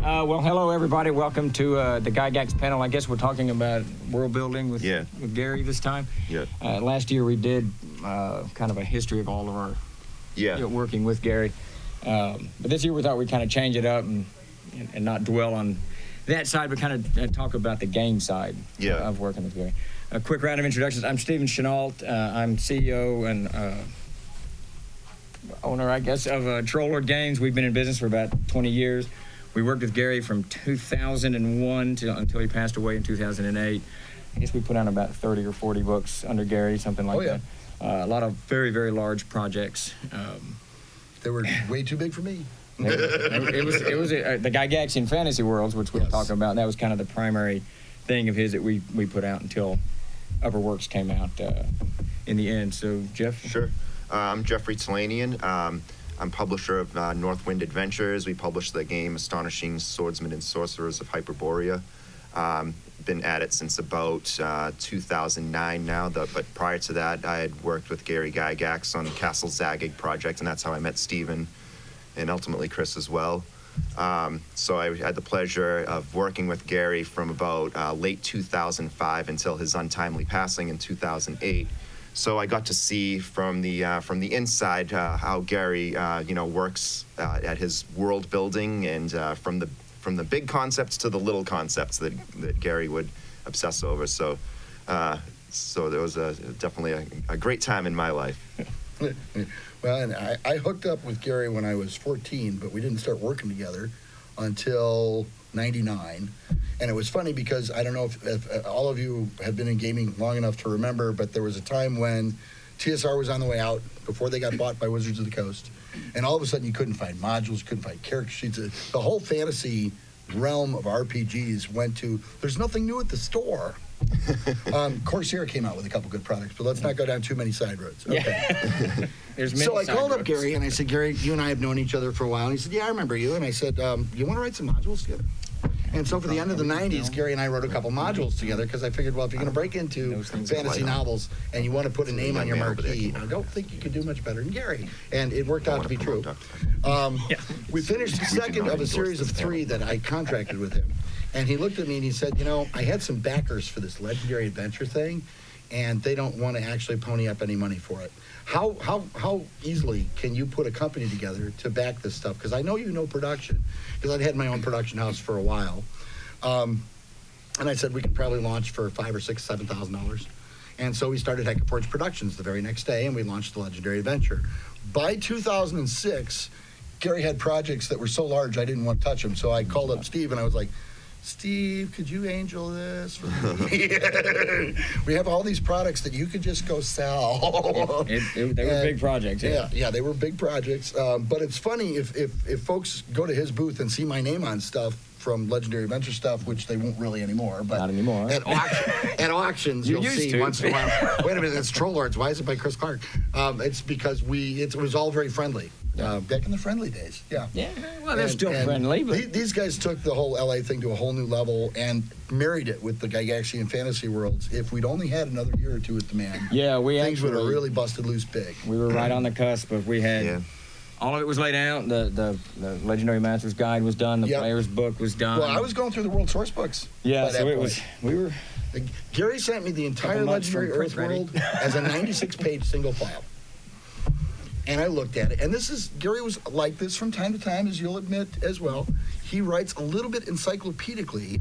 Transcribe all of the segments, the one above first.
Well, hello, everybody. Welcome to the Gygax panel. I guess we're talking about world building with Gary this time. Yeah. Last year we did kind of a history of all of our working with Gary. But this year we thought we'd kind of change it up and not dwell on that side, but kind of talk about the game side of working with Gary. A quick round of introductions. I'm Stephen Chenault. I'm CEO and owner, I guess, of Troller Games. We've been in business for about 20 years. We worked with Gary from 2001 until he passed away in 2008. I guess we put on about 30 or 40 books under Gary, something like that. A lot of very, very large projects. They were way too big for me. It was the Gygaxian Fantasy Worlds, which we were talking about. And that was kind of the primary thing of his that we put out until Upperworks came out in the end. So, Geoff? Sure. I'm Gary Tulane. I'm publisher of Northwind Adventures. We published the game Astonishing Swordsmen and Sorcerers of Hyperborea. Been at it since about 2009 now, but prior to that, I had worked with Gary Gygax on the Castle Zagig project, and that's how I met Stephen and ultimately Chris as well. So I had the pleasure of working with Gary from about late 2005 until his untimely passing in 2008. So I got to see from the inside how Gary works at his world building, and from the big concepts to the little concepts that Gary would obsess over. So there was definitely a great time in my life. Well, and I hooked up with Gary when I was 14, but we didn't start working together until 99. And it was funny because I don't know if all of you have been in gaming long enough to remember, but there was a time when TSR was on the way out before they got bought by Wizards of the Coast. And all of a sudden you couldn't find modules, couldn't find character sheets. The whole fantasy realm of RPGs went to, there's nothing new at the store. Corsair came out with a couple good products, but let's not go down too many side roads. Okay. So I called up Gary and I said, Gary, you and I have known each other for a while. And he said, yeah, I remember you. And I said, you want to write some modules together? And so for the end of the 90s, Gary and I wrote a couple modules together because I figured, well, if you're going to break into fantasy novels and you want to put a name on your marquee, I don't think you could do much better than Gary. And it worked out to be true. We finished the second of a series of 3 that I contracted with him. And he looked at me and he said, I had some backers for this Legendary Adventure thing, and they don't want to actually pony up any money for it. How easily can you put a company together to back this stuff? Because I know you know production, because I'd had my own production house for a while. And I said we could probably launch for $5,000 or $6,000, $7,000. And so we started Heck Forge Productions the very next day, and we launched the Legendary Adventure. By 2006, Gary had projects that were so large I didn't want to touch them. So I called up Steve and I was like, Steve, could you angel this for me? We have all these products that you could just go sell. They were big projects. Yeah, they were big projects. But it's funny if folks go to his booth and see my name on stuff from Legendary Adventure stuff, which they won't really anymore. But not anymore. At auctions, you'll see once in a while. Wait a minute, that's Troll Lords. Why is it by Chris Clark? It's because it was all very friendly. Back in the friendly days, Yeah, well, they're still friendly. But these guys took the whole LA thing to a whole new level and married it with the Gygaxian Fantasy Worlds. If we'd only had another year or two with the man, things would have really busted loose big. We were right on the cusp of we had all of it was laid out. The Legendary Masters Guide was done. The Player's Book was done. Well, I was going through the World Source Books. Yeah, so it was. We were. Gary sent me the entire Legendary Earth World as a 96-page single file. And I looked at it, and Gary was like this from time to time, as you'll admit as well. He writes a little bit encyclopedically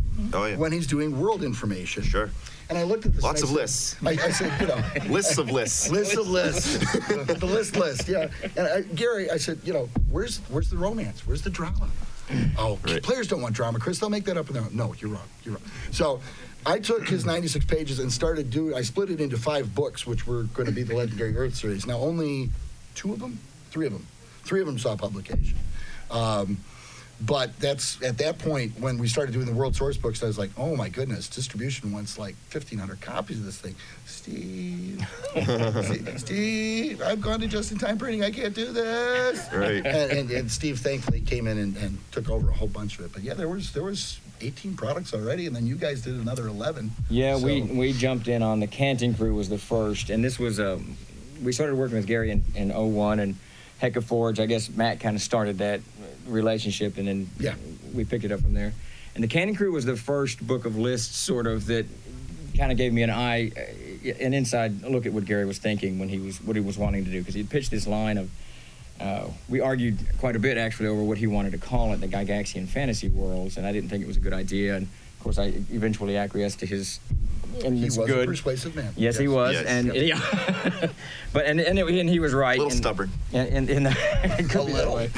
when he's doing world information. Sure. And I looked at this. Lots of lists. I said, lists of lists. Lists of lists. The list, yeah. And Gary, I said, where's the romance? Where's the drama? Players don't want drama, Chris. They'll make that up. No, you're wrong. So I took his 96 pages and I split it into 5 books, which were going to be the Legendary Earth series. Now, only 2 of them? 3 of them. 3 of them saw publication. But that's at that point when we started doing the World Source Books, I was like, oh my goodness, distribution wants like 1,500 copies of this thing. Steve, I've gone to just-in-time printing. I can't do this. Right. And Steve thankfully came in and took over a whole bunch of it. But yeah, there was 18 products already, and then you guys did another 11. Yeah, so we jumped in on the Canting Crew was the first, and this was we started working with Gary in 01, and Heck of Forge. I guess Matt kind of started that relationship, and then we picked it up from there. And the Cannon Crew was the first book of lists, sort of, that kind of gave me an inside look at what Gary was thinking when what he was wanting to do, because he'd pitched this line of. We argued quite a bit actually over what he wanted to call it, the Gygaxian fantasy worlds, and I didn't think it was a good idea. And of course, I eventually acquiesced to his. And he it's was good. a persuasive man. Yes, he was, and but he was right. A little stubborn. And it could be that way.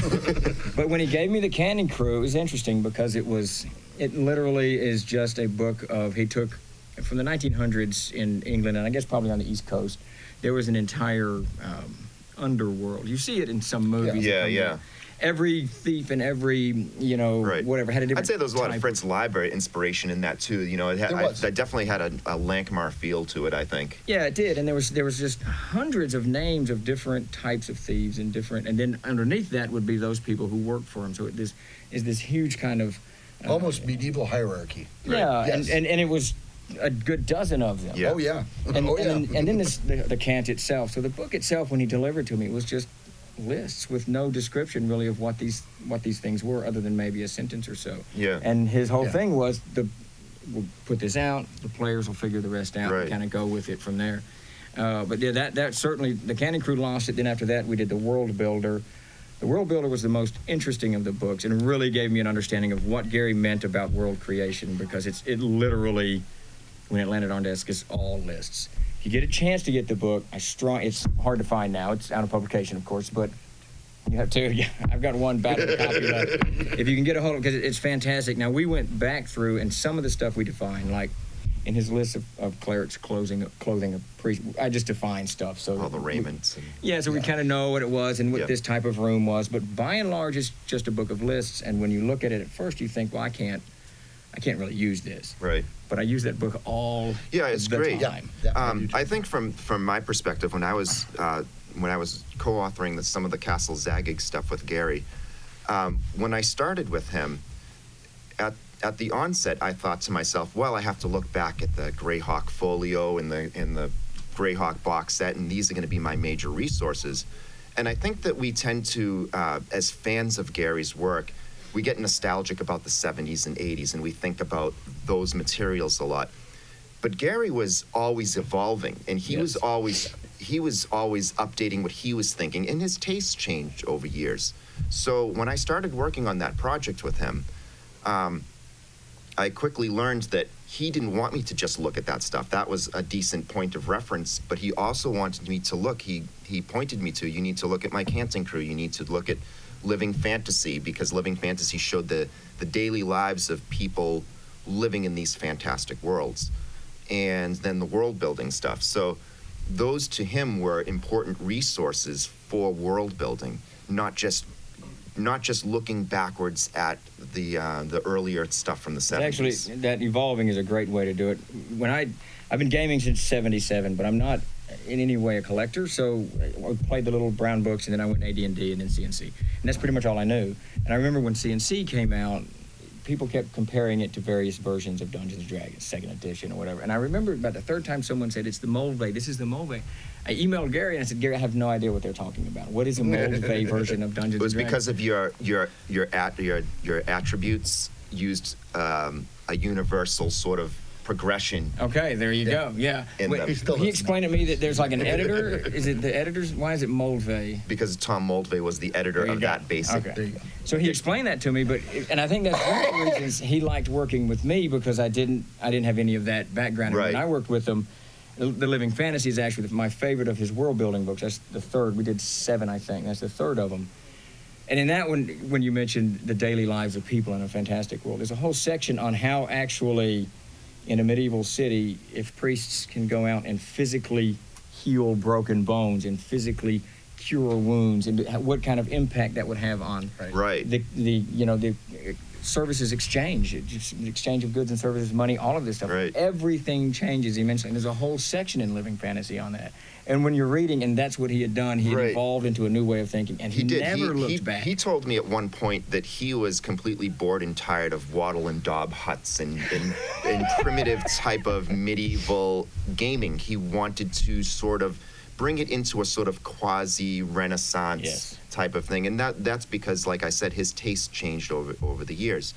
But when he gave me the Cannon Crew, it was interesting because it literally is just a book of, he took from the 1900s in England, and I guess probably on the East Coast, there was an entire underworld. You see it in some movies. Yeah. Every thief and every, whatever had a different. I'd say there was a lot of Fritz Library inspiration in that too. That definitely had a Lankmar feel to it, I think. Yeah, it did, and there was just hundreds of names of different types of thieves and then underneath that would be those people who worked for him. So this is this huge kind of almost medieval hierarchy. Yeah, yes. and it was a good dozen of them. Yeah. Oh yeah. And then the cant itself. So the book itself, when he delivered to me, was just lists with no description really of what these things were, other than maybe a sentence or so. Yeah. And his whole thing was we'll put this out, the players will figure the rest out, and kind of go with it from there. But yeah, that certainly, the Cannon Crew launched it. Then after that, we did the World Builder. The World Builder was the most interesting of the books, and really gave me an understanding of what Gary meant about world creation, because it literally, when it landed on desk, is all lists. If you get a chance to get the book, it's hard to find now. It's out of publication, of course, but you have to. Yeah, I've got one battered copy left. If you can get a hold of it, because it's fantastic. Now, we went back through, and some of the stuff we defined, like in his list of clerics clothing a priest, I just defined stuff. So all the raiments. We kind of know what it was and what this type of room was. But by and large, it's just a book of lists. And when you look at it at first, you think, well, I can't really use this. Right. But I use that book all it's the great. time. I think from my perspective, when I was co-authoring some of the Castle Zaggig stuff with Gary, when I started with him, at the onset, I thought to myself, well, I have to look back at the Greyhawk folio and the Greyhawk box set, and these are going to be my major resources. And I think that we tend to, as fans of Gary's work, we get nostalgic about the 70s and 80s, and we think about those materials a lot. But Gary was always evolving, and he was always updating what he was thinking, and his tastes changed over years. So when I started working on that project with him, I quickly learned that he didn't want me to just look at that stuff. That was a decent point of reference, but he also wanted me to look. He pointed me to, you need to look at my Canton Crew. You need to look at Living Fantasy, because Living Fantasy showed the daily lives of people living in these fantastic worlds. And then the world building stuff. So those to him were important resources for world building, not just looking backwards at the earlier stuff from the 70s. Actually, that evolving is a great way to do it. I've been gaming since '77, but I'm not in any way a collector, so I played the little brown books, and then I went AD&D and then CNC. And that's pretty much all I knew. And I remember when CNC came out, people kept comparing it to various versions of Dungeons & Dragons, 2nd edition or whatever. And I remember about the third time someone said, it's the Moldvay, this is the Moldvay. I emailed Gary and I said, Gary, I have no idea what they're talking about. What is a Moldvay version of Dungeons & Dragons? It was because of your attributes used a universal sort of progression. Okay, there you go. Yeah. Wait, he explained to me that there's like an editor. Is it the editors? Why is it Moldvay? Because Tom Moldvay was the editor of that basic. Okay. There you go. So he explained that to me, and I think that's one of the reasons he liked working with me, because I didn't have any of that background. And right. when I worked with him, the Living Fantasy is actually my favorite of his world building books. That's the third. We did 7, I think. That's the third of them. And in that one, when you mentioned the daily lives of people in a fantastic world, there's a whole section on how actually, in a medieval city, if priests can go out and physically heal broken bones and physically cure wounds, and what kind of impact that would have on the services exchange, the exchange of goods and services, money, all of this stuff. Right. Everything changes immensely. And there's a whole section in Living Fantasy on that. And when you're reading, and that's what he had done, he had evolved into a new way of thinking, and he never looked back. He told me at one point that he was completely bored and tired of wattle and daub huts and primitive type of medieval gaming. He wanted to sort of bring it into a sort of quasi-Renaissance type of thing. And that's because, like I said, his taste changed over the years.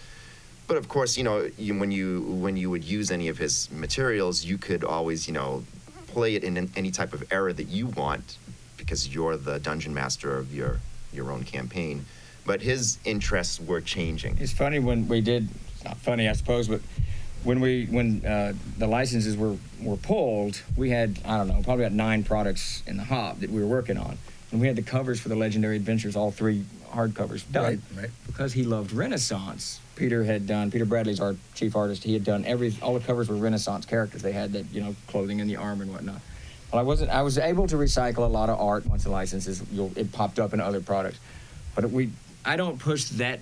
But of course, when you would use any of his materials, you could always, play it in any type of era that you want, because you're the dungeon master of your own campaign. But his interests were changing. It's funny when we did, it's not funny, I suppose, but when the licenses were pulled, we had, I don't know, probably about 9 products in the hop that we were working on. And we had the covers for the Legendary Adventures, all 3 hardcovers done. Right. Because he loved Renaissance. Peter Bradley's our chief artist. He had done all the covers were Renaissance characters. They had that, clothing and the armor and whatnot. Well, I was able to recycle a lot of art once the licenses, it popped up in other products. But I don't push that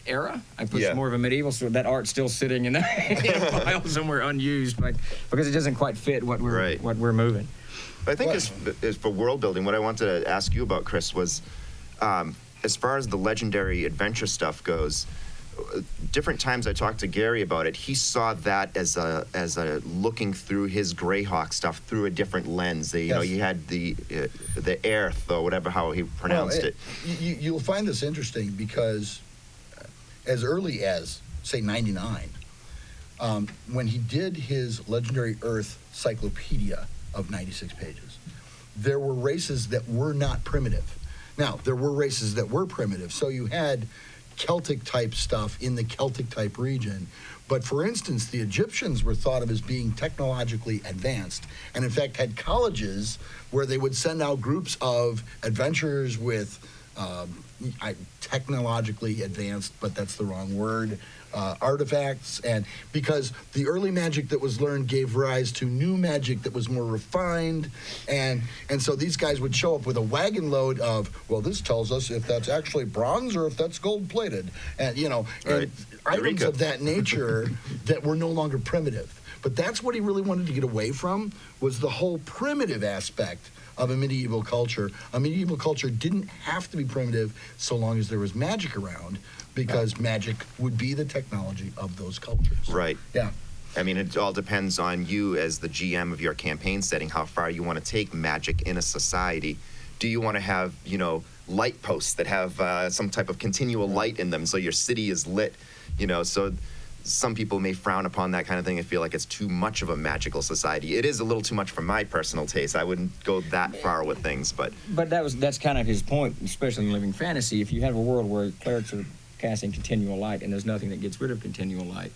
era. I push more of a medieval, so that art's still sitting in a file somewhere unused, because it doesn't quite fit what we're moving. But I think as for world building, what I wanted to ask you about, Chris, was as far as the Legendary Adventure stuff goes, different times I talked to Gary about it, he saw that as a looking through his Greyhawk stuff through a different lens. You had the Earth, or whatever, how he pronounced it. You'll find this interesting because as early as, say, 99, when he did his Legendary Earth Cyclopedia of 96 pages, there were races that were not primitive. Now, there were races that were primitive, so you had Celtic-type stuff in the Celtic-type region. But for instance, the Egyptians were thought of as being technologically advanced, and in fact had colleges where they would send out groups of adventurers with technologically advanced, but that's the wrong word, artifacts, and because the early magic that was learned gave rise to new magic that was more refined, and so these guys would show up with a wagon load of, well, this tells us if that's actually bronze or if that's gold plated, and and items of that nature that were no longer primitive. But that's what he really wanted to get away from, was the whole primitive aspect of a medieval culture. A medieval culture didn't have to be primitive so long as there was magic around, because magic would be the technology of those cultures. Right. Yeah. I mean, it all depends on you as the GM of your campaign setting, how far you want to take magic in a society. Do you want to have, light posts that have some type of continual light in them so your city is lit, so some people may frown upon that kind of thing and feel like it's too much of a magical society. It is a little too much for my personal taste. I wouldn't go that far with things, but that's kind of his point, especially in Living Fantasy. If you have a world where clerics are casting continual light and there's nothing that gets rid of continual light,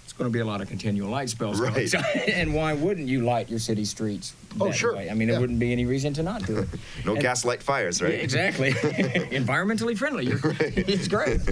it's going to be a lot of continual light spells. Right. And why wouldn't you light your city streets that way? I mean, there wouldn't be any reason to not do it. No gaslight fires, right? Yeah, exactly. Environmentally friendly. It's great.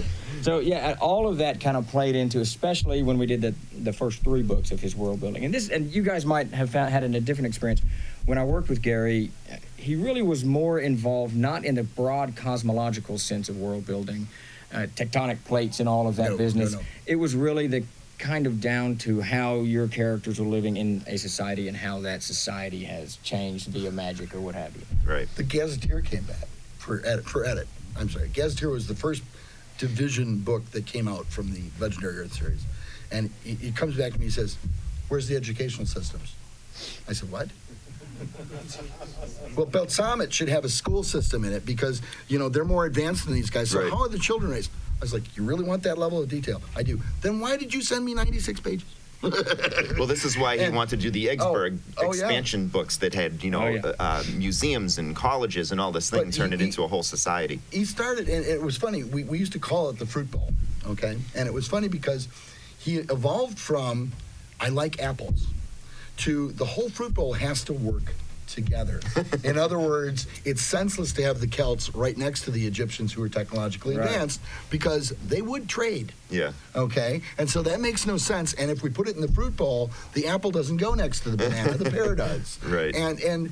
So, all of that kind of played into, especially when we did the first 3 books of his world building. And you guys might have had a different experience. When I worked with Gary, he really was more involved, not in the broad cosmological sense of world building, tectonic plates and all of that business. No. It was really the kind of down to how your characters are living in a society and how that society has changed via magic or what have you. Right. The Gazetteer came back for edit. I'm sorry. Gazetteer was the first division book that came out from the Legendary Earth series. And he comes back to me and says, "Where's the educational systems?" I said, "What?" Well, Belsamit should have a school system in it because, they're more advanced than these guys. So how are the children raised? I was like, "You really want that level of detail?" "I do." "Then why did you send me 96 pages? Well, this is why he wanted to do the Eggsburg expansion books that had, museums and colleges and all this thing, turn it into a whole society. He started, and it was funny, we used to call it the Fruit Bowl, okay? And it was funny because he evolved from, I like apples, to the whole Fruit Bowl has to work together. In other words, it's senseless to have the Celts right next to the Egyptians who are technologically advanced because they would trade. Yeah. Okay? And so that makes no sense. And if we put it in the fruit bowl, the apple doesn't go next to the banana, the pear does. Right. And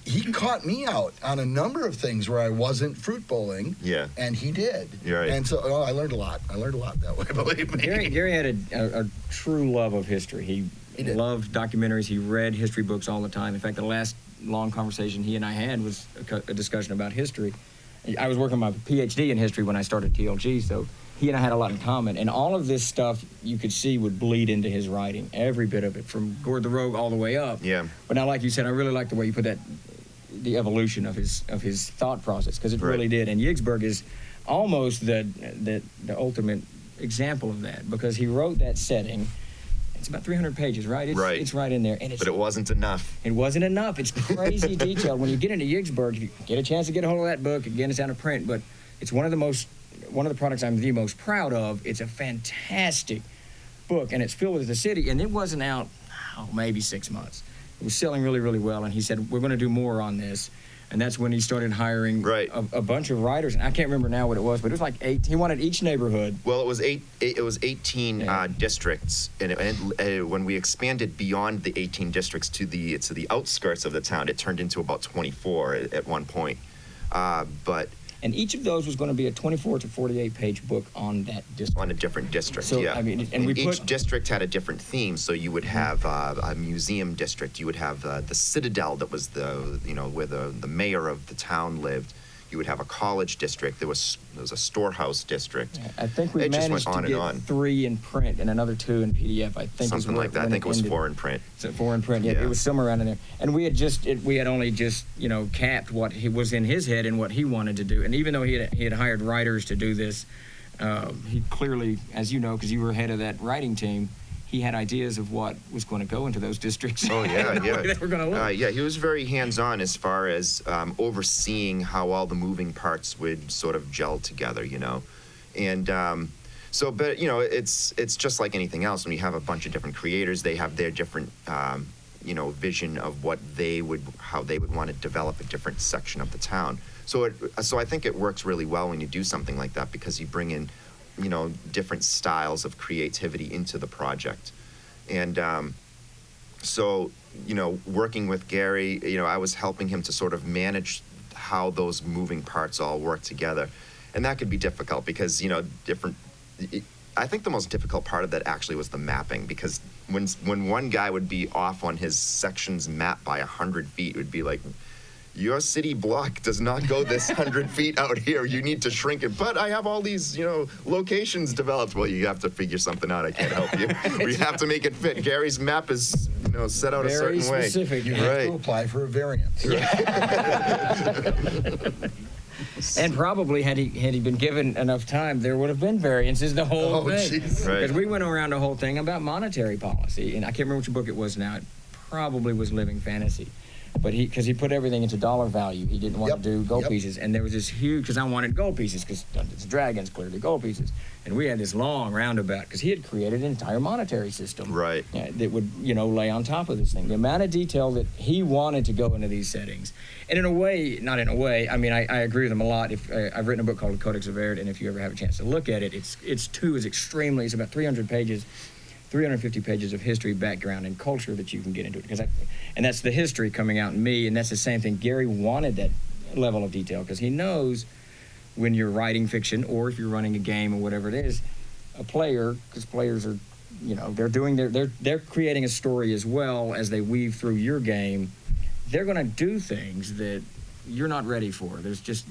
he caught me out on a number of things where I wasn't fruit bowling. Yeah. And he did. You're right. And so I learned a lot. I learned a lot that way, believe me. Gary had a true love of history. He loved documentaries. He read history books all the time. In fact, the last long conversation he and I had was a discussion about history. I was working my PhD in history when I started TLG, so he and I had a lot in common, and all of this stuff you could see would bleed into his writing, every bit of it, from Gord the Rogue all the way up. Yeah. But now, like you said, I really like the way you put that, the evolution of his thought process, because it really did. And Yigsburg is almost the ultimate example of that, because he wrote that setting. It's about 300 pages, right? It's right in there. But it wasn't enough. It wasn't enough. It's crazy detailed. When you get into Yigsburg, if you get a chance to get a hold of that book, again, it's out of print, but it's one of the products I'm the most proud of. It's a fantastic book, and it's filled with the city, and it wasn't out, maybe 6 months. It was selling really, really well, and he said, we're going to do more on this. And that's when he started hiring a bunch of writers. And I can't remember now what it was, but it was like 8. He wanted each neighborhood. Well, it was 18 districts, and when we expanded beyond the 18 districts to the outskirts of the town, it turned into about 24 at one point. And each of those was going to be a 24 to 48 page book on that district. On a different district, so, yeah. I mean, and each district had a different theme. So you would have a museum district. You would have the Citadel, that was where the mayor of the town lived. You would have a college district. There was a storehouse district. Yeah, I think we managed to get 3 in print and another 2 in PDF. I think something like that. I think it was 4 in print. So 4 in print. Yeah, it was somewhere around in there. And we had only just capped what he was in his head and what he wanted to do. And even though he had hired writers to do this, he clearly, as you know, because you were head of that writing team, he had ideas of what was going to go into those districts. Oh, yeah, yeah. They were going to look. Yeah, he was very hands-on as far as overseeing how all the moving parts would sort of gel together, And but, it's just like anything else. When you have a bunch of different creators, they have their different, vision of how they would want to develop a different section of the town. So I think it works really well when you do something like that, because you bring in different styles of creativity into the project. And working with Gary, I was helping him to sort of manage how those moving parts all work together. And that could be difficult because, I think the most difficult part of that actually was the mapping, because when one guy would be off on his section's map by 100 feet, it would be like, your city block does not go this 100 feet out here. You need to shrink it. But I have all these, locations developed. Well, you have to figure something out. I can't help you. We have to make it fit. Gary's map is, set out a certain way. Very specific. You have to apply for a variance. And probably had he been given enough time, there would have been variances the whole thing. Because we went around the whole thing about monetary policy, and I can't remember which book it was now. It probably was Living Fantasy. But because he put everything into dollar value, he didn't want to do gold pieces, and there was this huge, because I wanted gold pieces, because Dungeons and Dragons clearly gold pieces, and we had this long roundabout because he had created an entire monetary system, that would lay on top of this thing. The amount of detail that he wanted to go into these settings, and I agree with him a lot. I've written a book called Codex of Erd, and if you ever have a chance to look at it, it's about 300 pages. 350 pages of history, background, and culture that you can get into it. And that's the history coming out in me, and that's the same thing. Gary wanted that level of detail because he knows when you're writing fiction or if you're running a game or whatever it is, a player, because players are, they're doing they're creating a story as well as they weave through your game. They're going to do things that you're not ready for.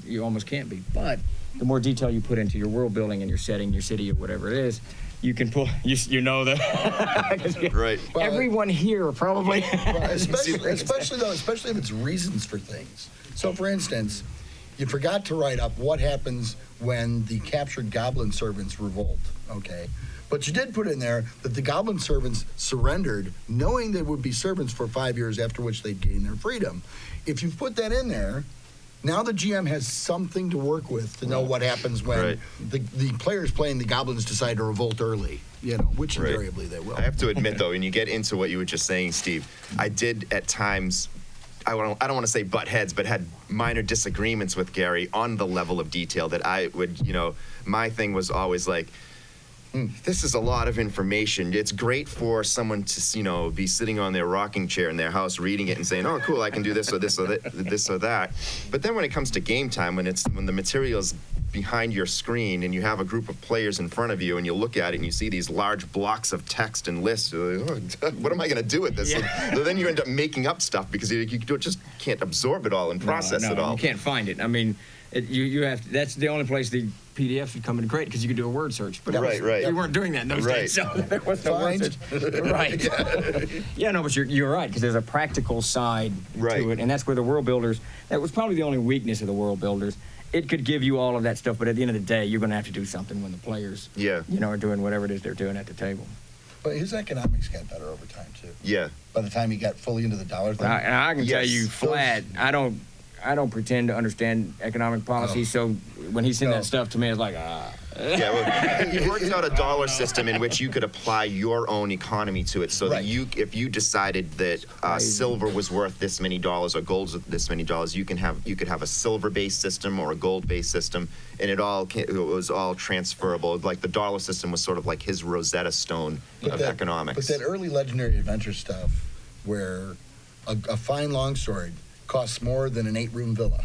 You almost can't be. But the more detail you put into your world building and your setting, your city, or whatever it is, you can pull, that. Right. Well, everyone here probably. Especially if it's reasons for things. So, for instance, you forgot to write up what happens when the captured goblin servants revolt, okay? But you did put in there that the goblin servants surrendered, knowing they would be servants for 5 years, after which they'd gain their freedom. If you put that in there, now the GM has something to work with to know what happens when the players playing the goblins decide to revolt early, which invariably they will. I have to admit, though, when you get into what you were just saying, Steve, I did at times, I don't want to say butt heads, but had minor disagreements with Gary on the level of detail that I would, my thing was always like, this is a lot of information. It's great for someone to, be sitting on their rocking chair in their house reading it and saying, oh, cool, I can do this or this or this or that. But then when it comes to game time, when the material's behind your screen and you have a group of players in front of you and you look at it and you see these large blocks of text and lists, you're like, oh, what am I going to do with this? Yeah. So then you end up making up stuff because you just can't absorb it all and process it all. You can't find it. I mean, You have to, that's the only place the PDF should come into great because you could do a word search. But right. We weren't doing that in those days, so there was no word search. Right. Yeah, no, but you're right because there's a practical side to it, and that's where the world builders. That was probably the only weakness of the world builders. It could give you all of that stuff, but at the end of the day, you're going to have to do something when the players, are doing whatever it is they're doing at the table. But his economics got better over time too. Yeah. By the time he got fully into the dollar thing. And I can tell you flat, I don't pretend to understand economic policy, so when he sent that stuff to me, it's like, Yeah, well, he worked out a dollar system in which you could apply your own economy to it, so that if you decided that silver was worth this many dollars or gold's worth this many dollars, you could have a silver-based system or a gold-based system, and it was all transferable. Like the dollar system was sort of like his Rosetta Stone of economics. But that early legendary adventure stuff, where a fine longsword costs more than an 8-room villa.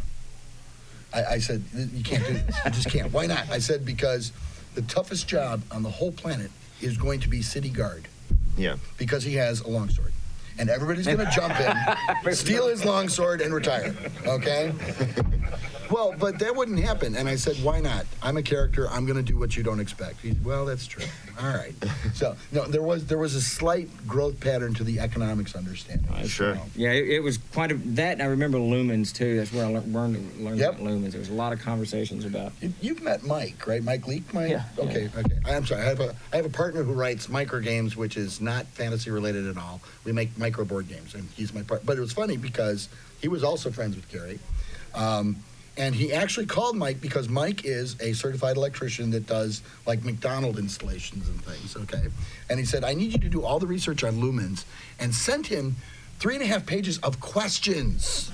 I said, you can't do this. You just can't. Why not? I said, because the toughest job on the whole planet is going to be city guard. Yeah. Because he has a longsword. And everybody's going to jump in, steal his longsword, and retire. Okay? Well, but that wouldn't happen. And I said, why not? I'm a character. I'm going to do what you don't expect. He said, well, that's true. All right. So, no, there was a slight growth pattern to the economics understanding. Sure. Yeah, it was quite that. And I remember lumens, too. That's where I learned about lumens. There was a lot of conversations about. You've met Mike, right? Mike Leake? Yeah. Okay. I'm sorry. I have a partner who writes micro games, which is not fantasy related at all. We make micro board games, and he's my partner. But it was funny because he was also friends with Gary. And he actually called Mike because Mike is a certified electrician that does like McDonald installations and things, okay? And he said, I need you to do all the research on lumens and send him 3.5 pages of questions.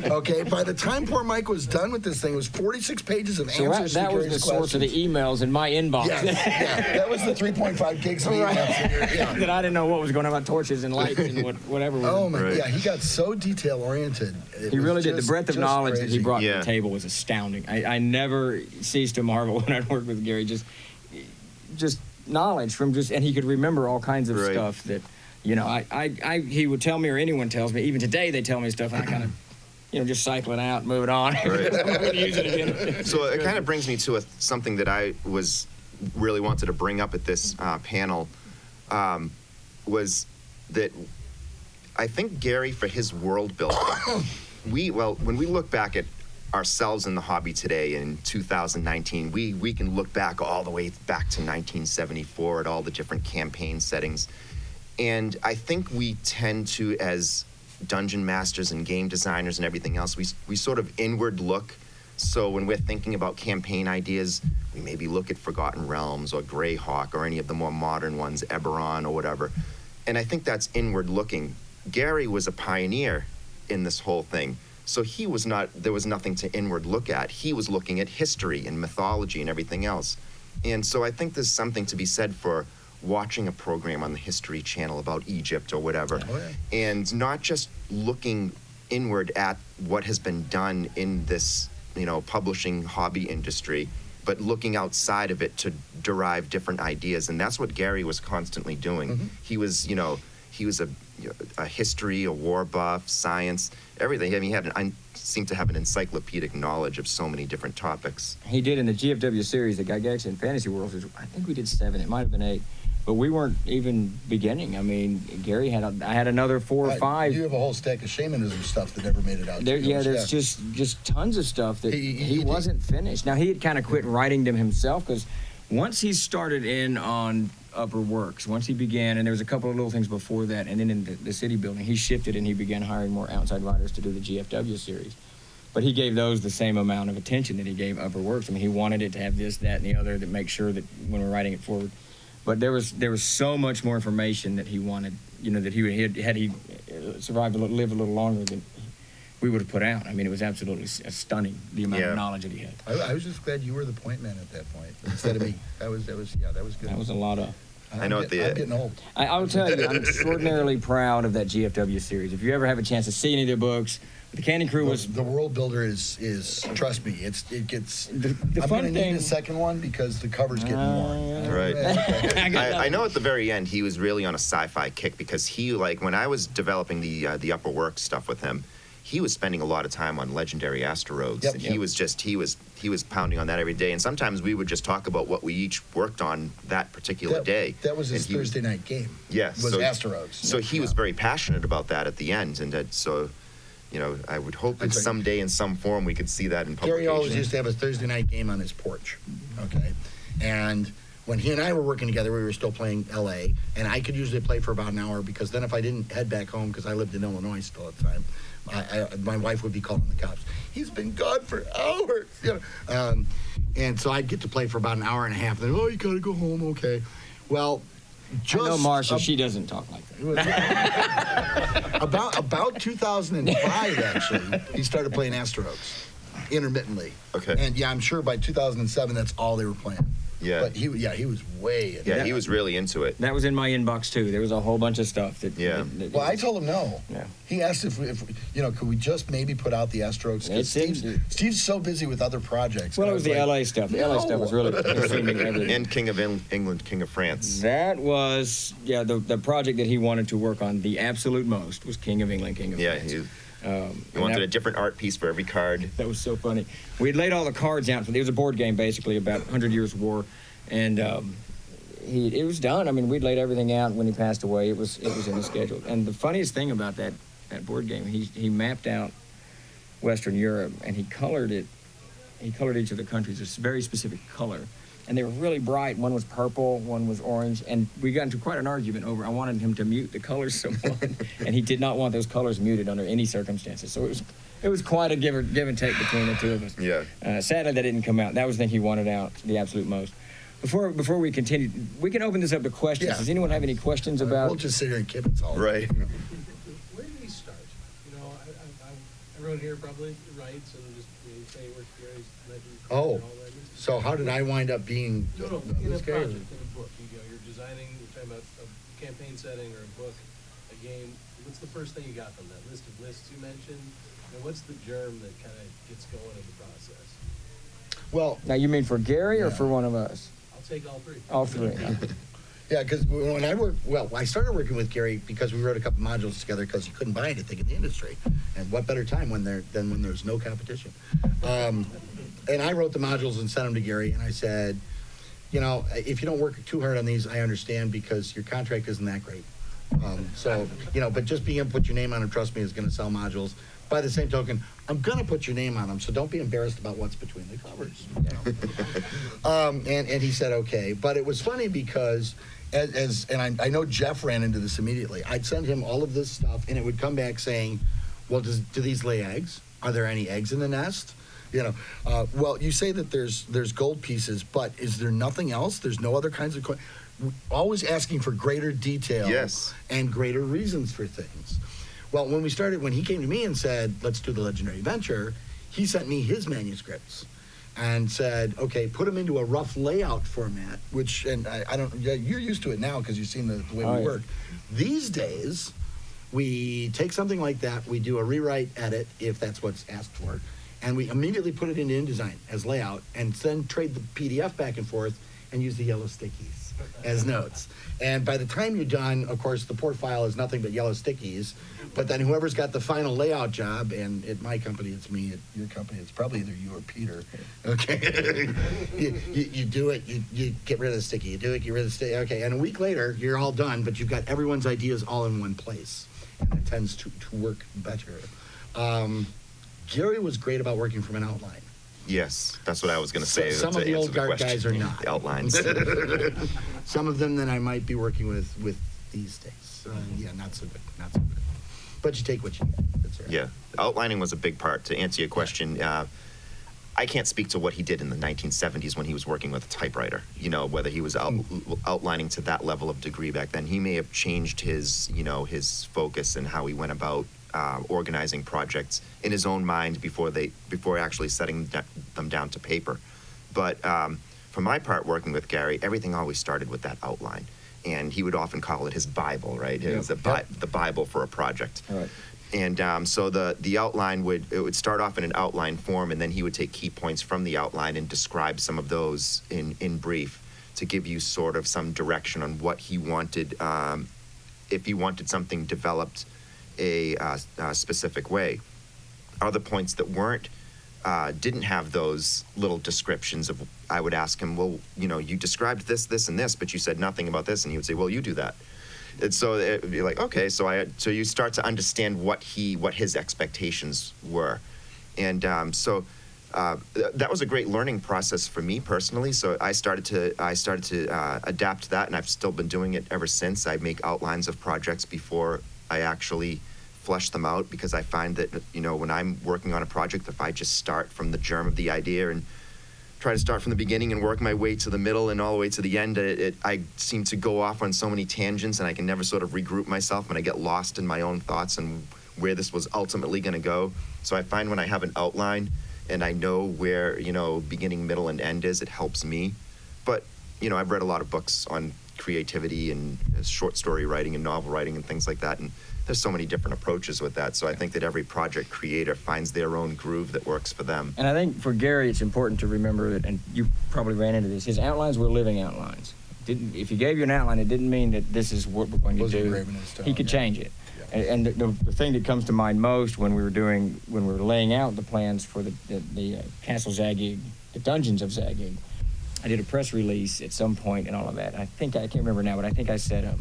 Okay, by the time poor Mike was done with this thing, it was 46 pages of answers. That was the source of the emails in my inbox. Yes, yeah, that was the 3.5 gigs of emails. That I didn't know what was going on about torches and lights and whatever. Oh my, yeah, he got so detail oriented. He really did. The breadth of knowledge crazy. that he brought to the table was astounding. I never ceased to marvel when I worked with Gary. Just knowledge from and he could remember all kinds of stuff that. You know, he would tell me, or anyone tells me, even today they tell me stuff, and I kind of, just cycle it out and move it on. Right. Use it again. So it kind of brings me to something that I really wanted to bring up at this panel, was that I think Gary, for his world building, when we look back at ourselves in the hobby today in 2019, we can look back all the way back to 1974 at all the different campaign settings. And I think we tend to, as dungeon masters and game designers and everything else, we sort of inward look. So when we're thinking about campaign ideas, we maybe look at Forgotten Realms or Greyhawk or any of the more modern ones, Eberron or whatever. And I think that's inward looking. Gary was a pioneer in this whole thing. So there was nothing to inward look at. He was looking at history and mythology and everything else. And so I think there's something to be said for watching a program on the History Channel about Egypt or whatever, and not just looking inward at what has been done in this, publishing hobby industry, but looking outside of it to derive different ideas. And that's what Gary was constantly doing. Mm-hmm. He was a history, a war buff, science, everything. I mean, he seemed to have an encyclopedic knowledge of so many different topics. He did in the GFW series, the Gygax in Fantasy Worlds. I think we did 7. It might have been 8. But we weren't even beginning. I mean, Gary I had another 4 or 5. You have a whole stack of shamanism stuff that never made it out. There's just tons of stuff that he wasn't finished. Now, he had kind of quit writing them himself because once he started in on Upperworks, once he began, and there was a couple of little things before that, and then in the city building, he shifted and he began hiring more outside writers to do the GFW series. But he gave those the same amount of attention that he gave Upperworks. I mean, he wanted it to have this, that, and the other to make sure that when we're writing it forward. But there was so much more information that he wanted, that had he survived lived a little longer than we would have put out. I mean, it was absolutely stunning, the amount of knowledge that he had. I was just glad you were the point man at that point instead of me. That was good. That was a lot of. I'm getting old. I'll tell you, I'm extraordinarily proud of that GFW series. If you ever have a chance to see any of their books, the Canyon Crew was... The World Builder is trust me, it gets... The I'm fun going to thing... need a second one because the cover's getting worn. Right. I know at the very end he was really on a sci-fi kick because when I was developing the Upperworks stuff with him, he was spending a lot of time on legendary asteroids, Yep. and he was pounding on that every day. And sometimes we would just talk about what we each worked on that particular day. That was his Thursday night game. Yes, was asteroids. So he was very passionate about that at the end, and so. I would hope that someday in some form we could see that in publication. Gary always used to have a Thursday night game on his porch, okay? And when he and I were working together, we were still playing L.A., and I could usually play for about an hour because then if I didn't head back home, because I lived in Illinois still at the time, my wife would be calling the cops. He's been gone for hours, and so I'd get to play for about an hour and a half. Then, you gotta go home, okay? Well, I know Marcia, she doesn't talk like that. about 2005, actually, he started playing asteroids intermittently. Okay. And I'm sure by 2007, that's all they were playing. Yeah. But he was way in he was really into it. That was in my inbox too. There was a whole bunch of stuff that. Yeah. Well, I told him no. Yeah. He asked if could we just maybe put out the asteroids? Because Steve's so busy with other projects. Well, it was the LA stuff. The LA stuff was really consuming everything. And King of England, King of France. That was the project that he wanted to work on the absolute most was King of England, King of France. He wanted a different art piece for every card. That was so funny. We had laid all the cards out. It was a board game, basically, about 100 Years' War. And it was done. I mean, we'd laid everything out when he passed away. It was in the schedule. And the funniest thing about that board game, he mapped out Western Europe, and he colored it. He colored each of the countries a very specific color. And they were really bright. One was purple, one was orange. And we got into quite an argument over, I wanted him to mute the colors somewhat. And he did not want those colors muted under any circumstances. So it was quite a give and take between the two of us. Yeah. Sadly, that didn't come out. That was the thing he wanted out the absolute most. Before we continue, we can open this up to questions. Yeah. Does anyone have any questions about? We'll just sit here and kibitz all right. Where did he start? I wrote here probably right, so just say where Gary's legend. Oh, so how did I wind up being? No, in a project, in a book. You're designing. You're talking about a campaign setting or a book, a game. What's the first thing you got from that list of lists you mentioned? And what's the germ that kind of gets going in the process? Well, now you mean for Gary or for one of us? I'll take all three. All three. Yeah, because when I started working with Gary because we wrote a couple modules together because he couldn't buy anything in the industry, and what better time than when there's no competition. And I wrote the modules and sent them to Gary, and I said, if you don't work too hard on these, I understand because your contract isn't that great. But just being able to put your name on them, trust me, is going to sell modules. By the same token, I'm going to put your name on them, so don't be embarrassed about what's between the covers. And he said, okay. But it was funny because, I know Geoff ran into this immediately. I'd send him all of this stuff, and it would come back saying, well, do these lay eggs? Are there any eggs in the nest? Well, you say that there's gold pieces, but is there nothing else? There's no other kinds of always asking for greater detail and greater reasons for things. Well, when he came to me and said, let's do the Legendary Adventure, he sent me his manuscripts and said, okay, put them into a rough layout format, you're used to it now because you've seen the way we work. These days, we take something like that, we do a rewrite edit if that's what's asked for, and we immediately put it into InDesign as layout and then trade the PDF back and forth and use the yellow stickies as notes. And by the time you're done, of course, the port file is nothing but yellow stickies, but then whoever's got the final layout job, and at my company, it's me, at your company, it's probably either you or Peter, okay? you do it, you get rid of the sticky, you do it, get rid of the sticky, okay, and a week later, you're all done, but you've got everyone's ideas all in one place, and it tends to work better. Gary was great about working from an outline. Yes, that's what I was going to say. Some of the old guard guys are not. The outlines. Some of them that I might be working with these days. Not so good. But you take what you get. That's right. Yeah, outlining was a big part. To answer your question, I can't speak to what he did in the 1970s when he was working with a typewriter. Whether he was outlining to that level of degree back then. He may have changed his focus and how he went about organizing projects in his own mind before actually setting them down to paper. But for my part, working with Gary, everything always started with that outline, and he would often call it his Bible, right? It was the Bible for a project. Right. And so the outline would start off in an outline form, and then he would take key points from the outline and describe some of those in brief to give you sort of some direction on what he wanted, if he wanted something developed a specific way. other points that weren't, didn't have those little descriptions of, I would ask him, well, you know, you described this, this, and this, but you said nothing about this. And he would say, well, you do that. And so it'd be like, okay, so you start to understand what his expectations were. And that was a great learning process for me personally. So I started to adapt that, and I've still been doing it ever since. I make outlines of projects before I actually flesh them out, because I find that, you know, when I'm working on a project, if I just start from the germ of the idea and try to start from the beginning and work my way to the middle and all the way to the end, I seem to go off on so many tangents, and I can never sort of regroup myself, and I get lost in my own thoughts and where this was ultimately going to go. So I find when I have an outline and I know where, you know, beginning, middle, and end is, it helps me. But, you know, I've read a lot of books on creativity and short story writing and novel writing and things like that, and there's so many different approaches with that. So I think that every project creator finds their own groove that works for them. And I think for Gary, it's important to remember that, and you probably ran into this, his outlines were living outlines. If he gave you an outline, it didn't mean that this is what we're going to do. He could change it. Yeah. And the thing that comes to mind most when we were laying out the plans for the Castle Zagig, the Dungeons of Zagig, I did a press release at some point and all of that. I can't remember now, but I think I said,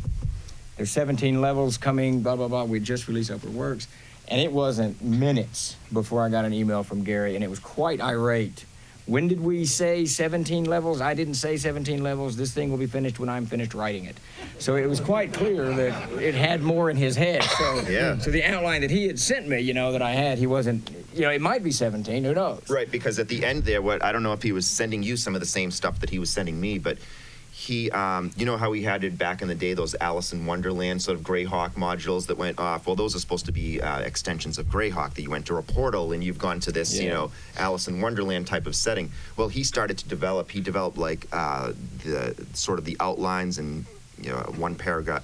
there's 17 levels coming, blah, blah, blah. We just released Upperworks. And it wasn't minutes before I got an email from Gary, and it was quite irate. When did we say 17 levels? I didn't say 17 levels. This thing will be finished when I'm finished writing it. So it was quite clear that it had more in his head. So, yeah. So the outline that he had sent me, you know, that I had, he wasn't, you know, it might be 17, who knows? Right, because at the end there, I don't know if he was sending you some of the same stuff that he was sending me, but he, you know how he had it back in the day, those Alice in Wonderland sort of Greyhawk modules that went off? Well, those are supposed to be extensions of Greyhawk, that you went to a portal and you've gone to this, you know, Alice in Wonderland type of setting. Well, he developed like the sort of the outlines and, you know, one paragraph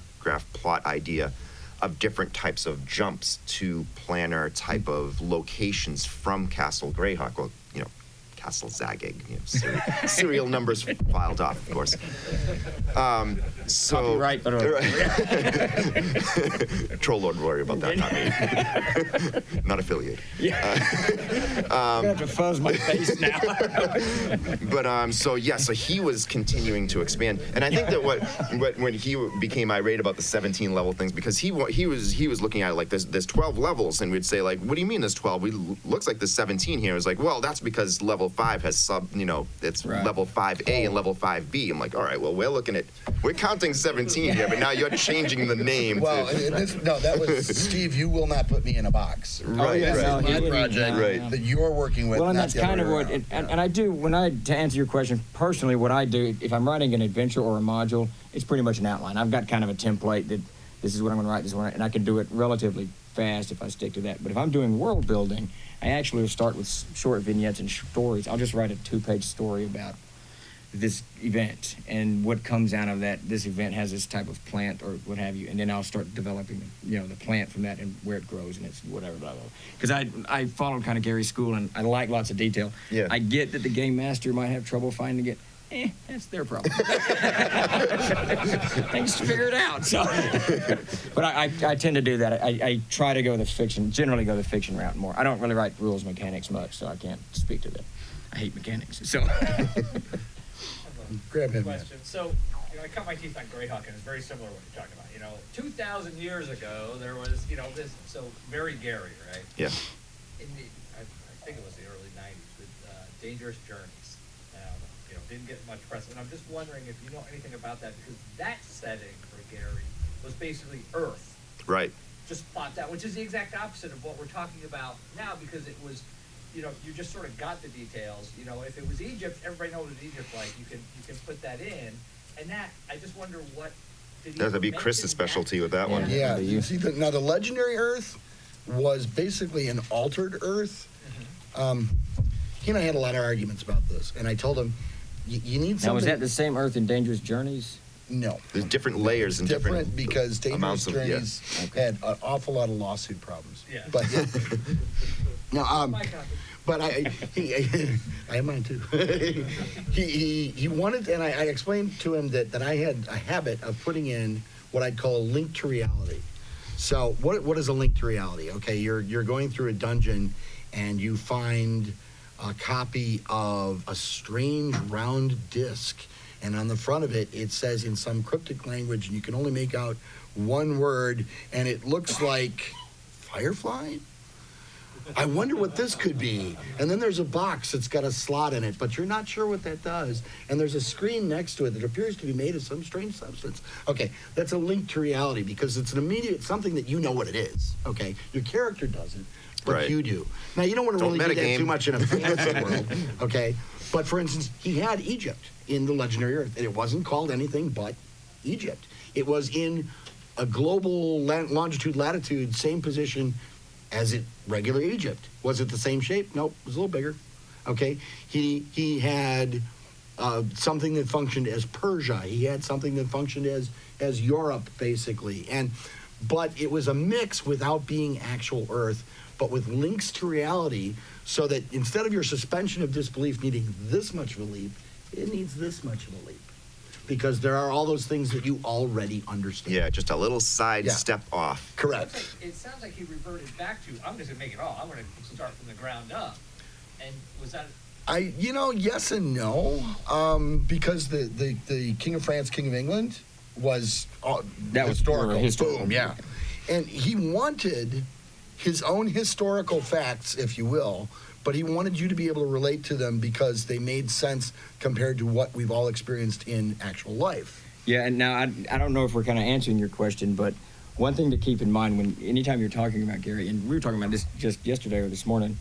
plot idea of different types of jumps to planner type of locations from Castle Greyhawk. Well, you know, Castle Zagig, you know, serial numbers filed off, of course. So copyright, but Troll Lord, worry about that, not me. Not affiliated. Yeah. I'm gonna have to fuzz my face now. But so he was continuing to expand, and I think that when he became irate about the 17 level things, because he was looking at it like there's 12 levels, and we'd say like, what do you mean there's 12? Looks like there's 17 here. It was like, well, that's because level 5 has it's right. Level 5A and level 5B. I'm like, all right, well, we're counting 17 here, but now you're changing the name. Well, that was Steve. You will not put me in a box. Right. This right. is my project that you're working with. Well, and not that's the kind other of what. And I do to answer your question personally, what I do if I'm writing an adventure or a module, it's pretty much an outline. I've got kind of a template that this is what I'm going to write. This one, and I can do it relatively fast if I stick to that. But if I'm doing world building, I actually will start with short vignettes and stories. I'll just write a 2-page story about this event and what comes out of that. This event has this type of plant or what have you, and then I'll start developing, you know, the plant from that and where it grows and it's whatever, blah, blah. Because I followed kind of Gary's school and I like lots of detail. Yeah. I get that the game master might have trouble finding it. That's their problem. They just figure it out. So, but I tend to do that. I try to go generally go the fiction route more. I don't really write rules mechanics much, so I can't speak to that. I hate mechanics. So, grab him. Question. So, you know, I cut my teeth on Greyhawk, and it's very similar to what you're talking about. You know, 2,000 years ago, there was, you know, this. So very Gary, right? Yeah. I think it was the early '90s with Dangerous Journeys. Didn't get much press, and I'm just wondering if you know anything about that, because that setting for Gary was basically Earth. Right. Just plopped out, which is the exact opposite of what we're talking about now, because it was, you know, you just sort of got the details. You know, if it was Egypt, everybody knows what Egypt like. You can put that in, and that I just wonder what did he. That'd be Chris's specialty with that one. Yeah. You see, now the legendary Earth was basically an altered Earth. Mm-hmm. He and I had a lot of arguments about this, and I told him. You need something. Now, was that the same Earth in Dangerous Journeys? No. There's different layers and different because Dangerous Journeys had an awful lot of lawsuit problems. Yeah. But no, but I have mine too. he wanted, and I explained to him that I had a habit of putting in what I'd call a link to reality. So what is a link to reality? Okay, you're going through a dungeon, and you find a copy of a strange round disc, and on the front of it, it says in some cryptic language, and you can only make out one word, and it looks like Firefly? I wonder what this could be. And then there's a box that's got a slot in it, but you're not sure what that does. And there's a screen next to it that appears to be made of some strange substance. Okay, that's a link to reality because it's an immediate something that you know what it is. Okay, your character doesn't, but you do. Now, you don't want to really do that too much in a fantasy world, okay? But for instance, he had Egypt in the Legendary Earth, and it wasn't called anything but Egypt. It was in a global longitude, latitude, same position as it regular Egypt. Was it the same shape? Nope, it was a little bigger. Okay, he had something that functioned as Persia. He had something that functioned as Europe, basically. But it was a mix without being actual Earth, but with links to reality, so that instead of your suspension of disbelief needing this much of a leap, it needs this much of a leap. Because there are all those things that you already understand. Yeah, just a little side step off. Correct. It sounds like he reverted back to, I'm just going to make it all. I'm going to start from the ground up. And was that... Yes and no. Because the King of France, King of England was that historical. Was historical. Boom, yeah. And he wanted his own historical facts, if you will, but he wanted you to be able to relate to them because they made sense compared to what we've all experienced in actual life. Yeah, and now I don't know if we're kind of answering your question, but one thing to keep in mind anytime you're talking about Gary, and we were talking about this just yesterday or this morning,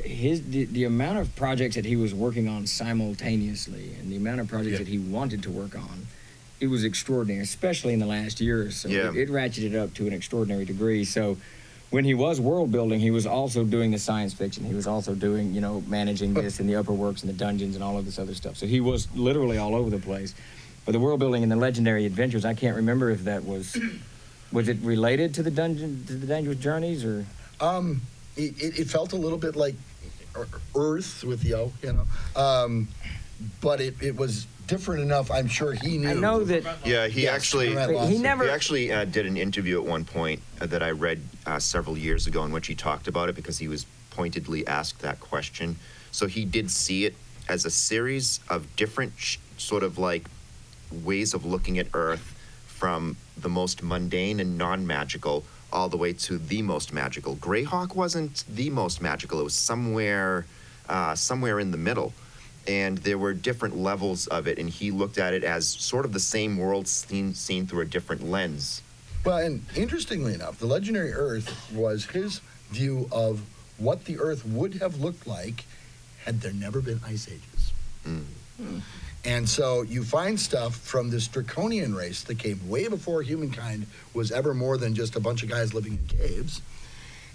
the amount of projects that he was working on simultaneously and the amount of projects that he wanted to work on, it was extraordinary, especially in the last year or so. Yeah. It ratcheted up to an extraordinary degree. So when he was world building, he was also doing the science fiction. He was also doing, managing this and the Upperworks and the dungeons and all of this other stuff. So he was literally all over the place. But the world building and the legendary adventures, I can't remember if that was it related to the Dangerous Journeys or? It felt a little bit like Earth with the O, but it was different enough. I'm sure he knew. I know that. Yeah, he actually did an interview at one point that I read several years ago in which he talked about it because he was pointedly asked that question. So he did see it as a series of different sort of like ways of looking at Earth, from the most mundane and non-magical all the way to the most magical. Greyhawk wasn't the most magical. It was somewhere in the middle. And there were different levels of it, and he looked at it as sort of the same world seen through a different lens. Well, and interestingly enough, the Legendary Earth was his view of what the Earth would have looked like had there never been ice ages. And so you find stuff from this draconian race that came way before humankind was ever more than just a bunch of guys living in caves.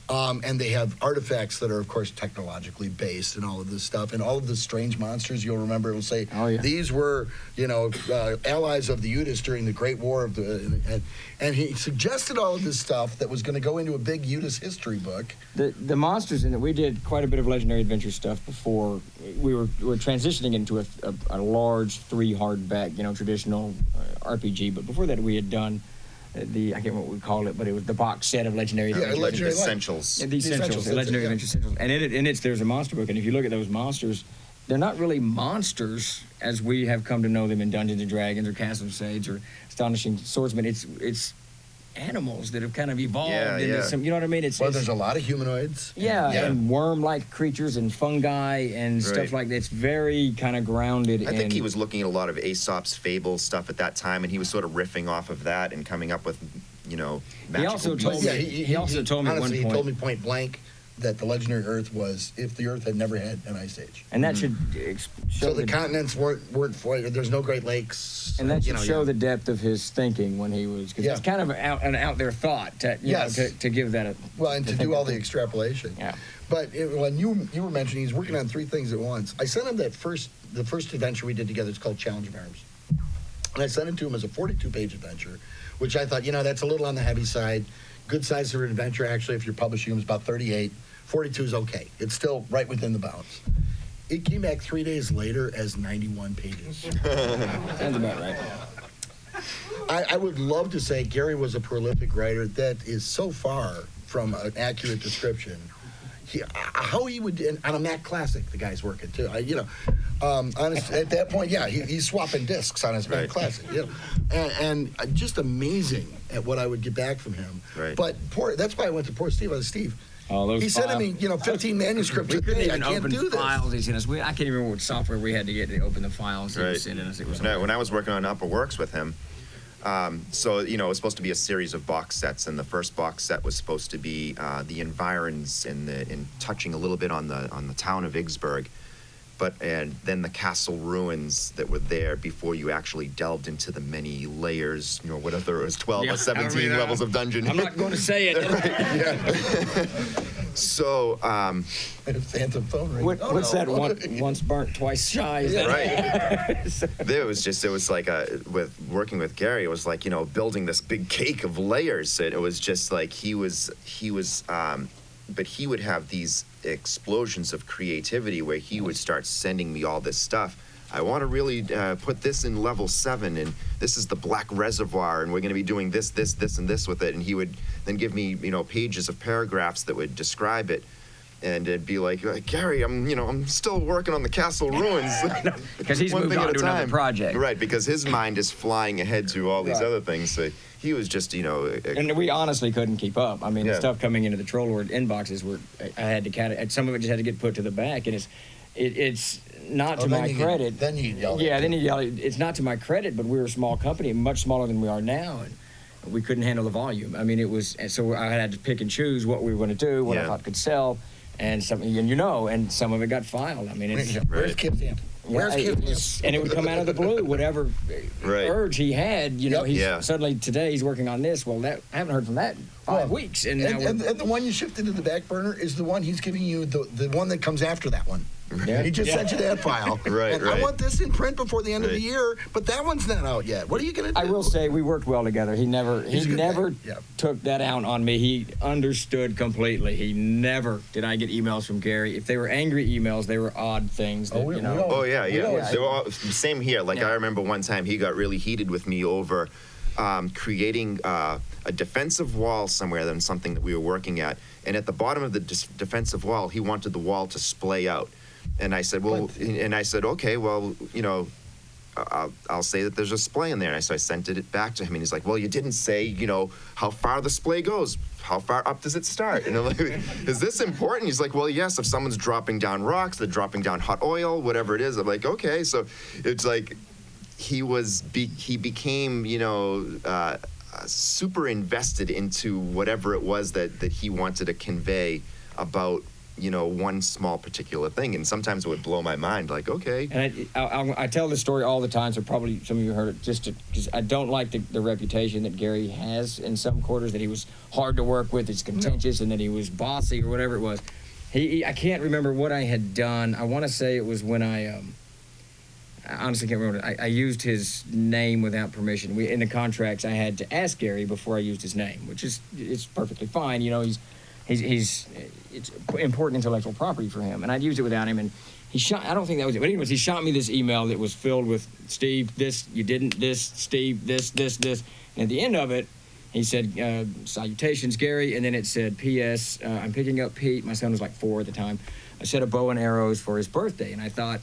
And they have artifacts that are, of course, technologically based and all of this stuff. And all of the strange monsters, you'll remember, it will say, these were, allies of the Utis during the Great War of the... And he suggested all of this stuff that was going to go into a big Utis history book. The monsters in it, we did quite a bit of Legendary Adventure stuff before. We were transitioning into a large 3 hardback, traditional RPG. But before that, we had done... I can't remember what we called it, but it was the box set of Legendary Adventures. Legendary Essentials. The Essentials, the Legendary Adventure Essentials. And in it, there's a monster book, and if you look at those monsters, they're not really monsters as we have come to know them in Dungeons & Dragons or Castle of Sage or Astonishing Swordsman. It's animals that have kind of evolved into some, you know what I mean? There's a lot of humanoids. And worm-like creatures and fungi and stuff like that. It's very kind of grounded. I think he was looking at a lot of Aesop's Fable stuff at that time, and he was sort of riffing off of that and coming up with, magical He also told me at one point. He told me point blank that the Legendary Earth was if the Earth had never had an ice age. And that should show so the continents weren't there's no Great Lakes. And that should show the depth of his thinking when he was, because it's kind of an out there thought to give that a... Well, and to do all the extrapolation. Yeah. But when you were mentioning he's working on 3 things at once, I sent him the first adventure we did together. It's called Challenge of Arms. And I sent it to him as a 42-page adventure, which I thought, that's a little on the heavy side. Good size for an adventure, actually, if you're publishing them, is about 38. 42 is okay. It's still right within the bounds. It came back 3 days later as 91 pages. Sounds about right. I would love to say Gary was a prolific writer. That is so far from an accurate description. how he would, and on a Mac Classic, the guy's working too. Honestly, at that point, yeah, he's swapping discs on his Mac Classic. And just amazing at what I would get back from him. Right. But that's why I went to poor Steve. I was Steve. He said to me, 15 manuscripts we a couldn't day. I even can't open do this. files he sent us. I can't even remember what software we had to get to open the files he was sending us. It was when I was working on Upperworks with him, so it was supposed to be a series of box sets, and the first box set was supposed to be the environs in touching a little bit on the town of Vicksburg, and then the castle ruins that were there before you actually delved into the many layers, whatever it was, 12 or 17 levels of dungeon. I'm not going to say it. So, Phantom phone ring. What's that? Once burnt, twice shy. Is that right. It was like with working with Gary, it was like, building this big cake of layers. It was just like but he would have these explosions of creativity where he would start sending me all this stuff. I want to really put this in level 7, and this is the Black Reservoir, and we're going to be doing this, and this with it. And he would then give me, pages of paragraphs that would describe it, and it'd be like Gary, I'm still working on the castle ruins. Because he's moved on to another project. Right, because his mind is flying ahead to all these other things. So he was just, and we honestly couldn't keep up. I mean, the stuff coming into the Troll Lord inboxes I had to some of it just had to get put to the back, and it's not to my credit. Then you yell. Yeah, then you yell. It's not to my credit, but we're a small company, much smaller than we are now, and we couldn't handle the volume. I mean, it was, and so I had to pick and choose what we were going to do, what I thought could sell, and something, and some of it got filed. I mean, it's where's Kip's amp? Where's Kip's amp? And it would come out of the blue, whatever urge he had. He's suddenly today he's working on this. Well, I haven't heard from that in 5 weeks, and the one you shifted to the back burner is the one he's giving you, the one that comes after that one. Yeah. He just sent you that file. Right. I want this in print before the end of the year, but that one's not out yet. What are you going to do? I will say we worked well together. He never took that out on me. He understood completely. He never did I get emails from Gary. If they were angry emails, they were odd things. That, They were all, same here. Like I remember one time he got really heated with me over creating a defensive wall somewhere than something that we were working at. And at the bottom of the defensive wall, he wanted the wall to splay out. And I said, okay, well, I'll say that there's a splay in there. And so I sent it back to him, and he's like, well, you didn't say, how far the splay goes. How far up does it start? And I'm like, is this important? He's like, well, yes, if someone's dropping down rocks, they're dropping down hot oil, whatever it is. I'm like, okay. So it's like he became, super invested into whatever it was that he wanted to convey about one small particular thing, and sometimes it would blow my mind, like, okay. And I tell this story all the time, so probably some of you heard it, just because I don't like the reputation that Gary has in some quarters, that he was hard to work with, it's contentious, and that he was bossy or whatever it was. I can't remember what I had done. I want to say it was when I honestly can't remember. I used his name without permission. In the contracts, I had to ask Gary before I used his name, which is it's perfectly fine. It's important intellectual property for him, and I'd used it without him. And he shot. I don't think that was it. But anyways, he shot me this email that was filled with Steve, this you didn't, this Steve, this. And at the end of it, he said, "Salutations, Gary," and then it said, "P.S. I'm picking up Pete." My son was like 4 at the time. A set of bow and arrows for his birthday, and I thought.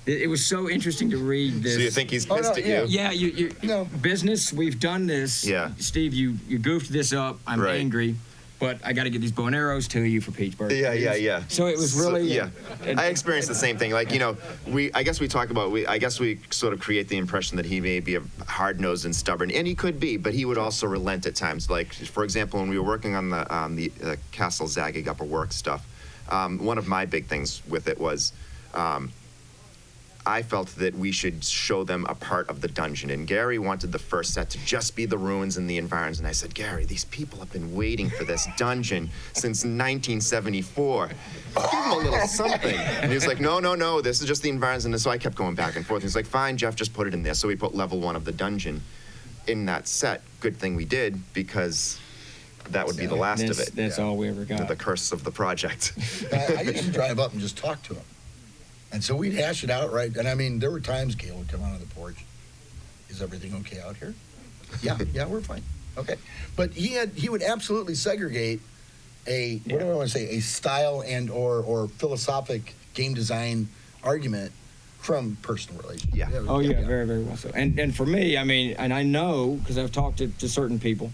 It was so interesting to read this. So you think he's pissed at you? Yeah, you business, we've done this. Yeah. Steve, you goofed this up. I'm angry, but I got to get these bow and arrows to you for Pete's birthday. Yeah. So it was really... I experienced the same thing. Like, I guess we sort of create the impression that he may be hard-nosed and stubborn, and he could be, but he would also relent at times. Like, for example, when we were working on the Castle Zagging Upperworks stuff, one of my big things with it was... I felt that we should show them a part of the dungeon, and Gary wanted the first set to just be the ruins and the environs, and I said, Gary, these people have been waiting for this dungeon since 1974. Give them a little something. And he was like, no, this is just the environs, and so I kept going back and forth. He's like, fine, Geoff, just put it in there. So we put level 1 of the dungeon in that set. Good thing we did, because that would be the last of it. That's all we ever got. The curse of the project. I used to drive up and just talk to him. And so we'd hash it out, right? And I mean, there were times Gail would come out of the porch. Is everything okay out here? Yeah, we're fine. Okay. But he would absolutely segregate what do I want to say, a style and or philosophic game design argument from personal relations. Yeah. Oh, yeah, very, very well so. And for me, I mean, and I know, because I've talked to certain people,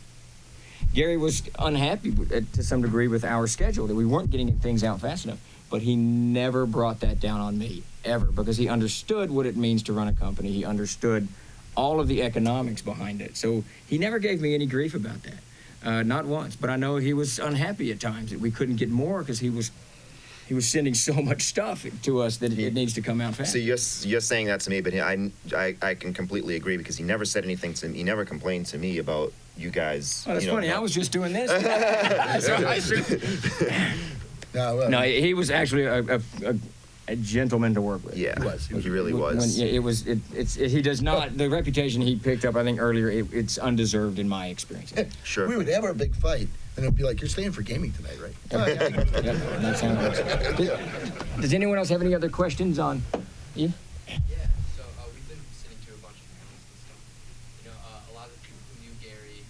Gary was unhappy to some degree with our schedule, that we weren't getting things out fast enough. But he never brought that down on me, ever, because he understood what it means to run a company. He understood all of the economics behind it. So he never gave me any grief about that, not once. But I know he was unhappy at times that we couldn't get more because he was sending so much stuff to us that it needs to come out fast. So you're saying that to me, but I can completely agree, because he never said anything to me. He never complained to me about you guys. Oh, that's funny. I was just doing this. No, he was actually a gentleman to work with. Yeah, he really was. He does not. The reputation he picked up, I think earlier, it's undeserved in my experience. Sure. We would have our big fight, and it'd be like, "You're staying for gaming tonight, right?" Oh, yeah. That's how it works. Does anyone else have any other questions on you? Yeah. So we've been sitting through a bunch of panels and stuff. You know, a lot of people who knew Gary,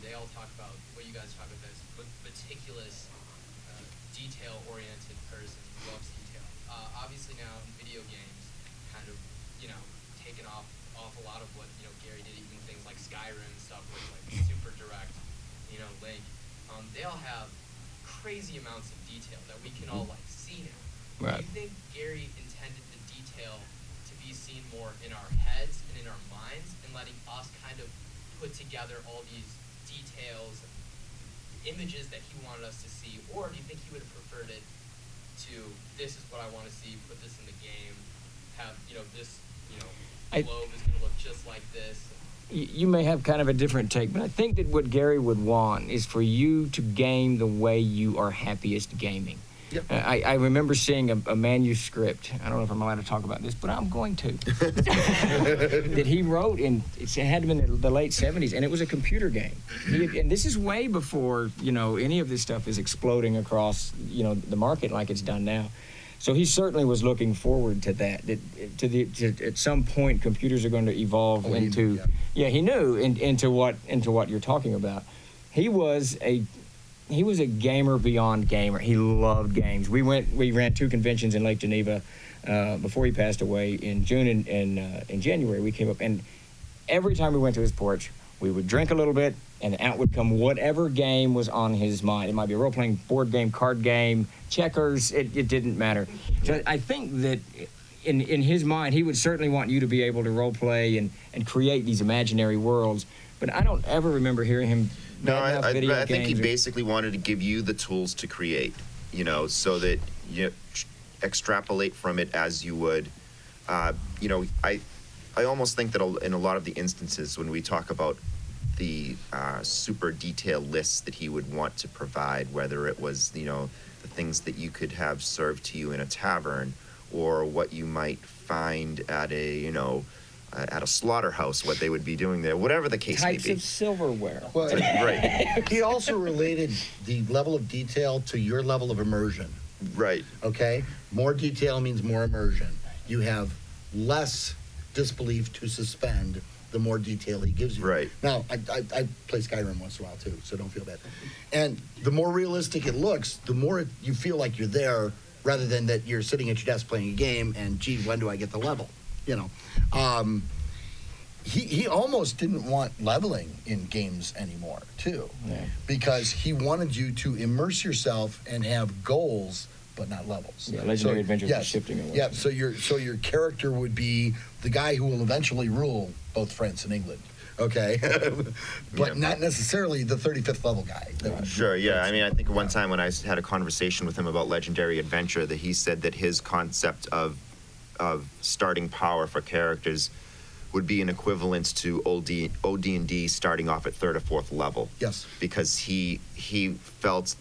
they all talk about what you guys talk about as meticulous, detail-oriented person who loves detail. Obviously now in video games, kind of, taken off a lot of what, Gary did, even things like Skyrim and stuff, where it's like super direct, Lake. They all have crazy amounts of detail that we can all see now. Right. Do you think Gary intended the detail to be seen more in our heads and in our minds, and letting us kind of put together all these details and images that he wanted us to see? Or do you think he would have preferred it to, this is what I want to see, put this in the game, have, this, globe is going to look just like this? You may have kind of a different take, but I think that what Gary would want is for you to game the way you are happiest gaming. Yep. I remember seeing a manuscript. I don't know if I'm allowed to talk about this, but I'm going to. That he wrote it had been in the late 70s, and it was a computer game. And this is way before, any of this stuff is exploding across, the market like it's done now. So he certainly was looking forward to that. At some point, computers are going to evolve into. He knew into what you're talking about. He was a gamer beyond gamer. He loved games. We ran 2 conventions in Lake Geneva before he passed away in June and in January. We came up, and every time we went to his porch, we would drink a little bit, and out would come whatever game was on his mind. It might be a role-playing board game, card game, checkers. It didn't matter. So I think that in his mind, he would certainly want you to be able to role-play and create these imaginary worlds. But I don't ever remember hearing him. No, I think he basically wanted to give you the tools to create, so that you extrapolate from it as you would. I almost think that in a lot of the instances when we talk about the super detailed lists that he would want to provide, whether it was, the things that you could have served to you in a tavern, or what you might find at a slaughterhouse, what they would be doing there, whatever the case may be. Types of silverware. Well, Right. he also related the level of detail to your level of immersion. Right. Okay? More detail means more immersion. You have less disbelief to suspend the more detail he gives you. Right. Now, I play Skyrim once in a while too, so don't feel bad. And the more realistic it looks, the more you feel like you're there, rather than that you're sitting at your desk playing a game and, gee, when do I get the level? He almost didn't want leveling in games anymore, too, because he wanted you to immerse yourself and have goals, but not levels. Yeah, Legendary Adventures is shifting away. Yeah, so your character would be the guy who will eventually rule both France and England. Okay, but not necessarily the 35th level guy. Sure, yeah. I mean, I think one time when I had a conversation with him about Legendary Adventure, that he said that his concept of starting power for characters would be an equivalent to OD&D starting off at 3rd or 4th level. Yes. Because he felt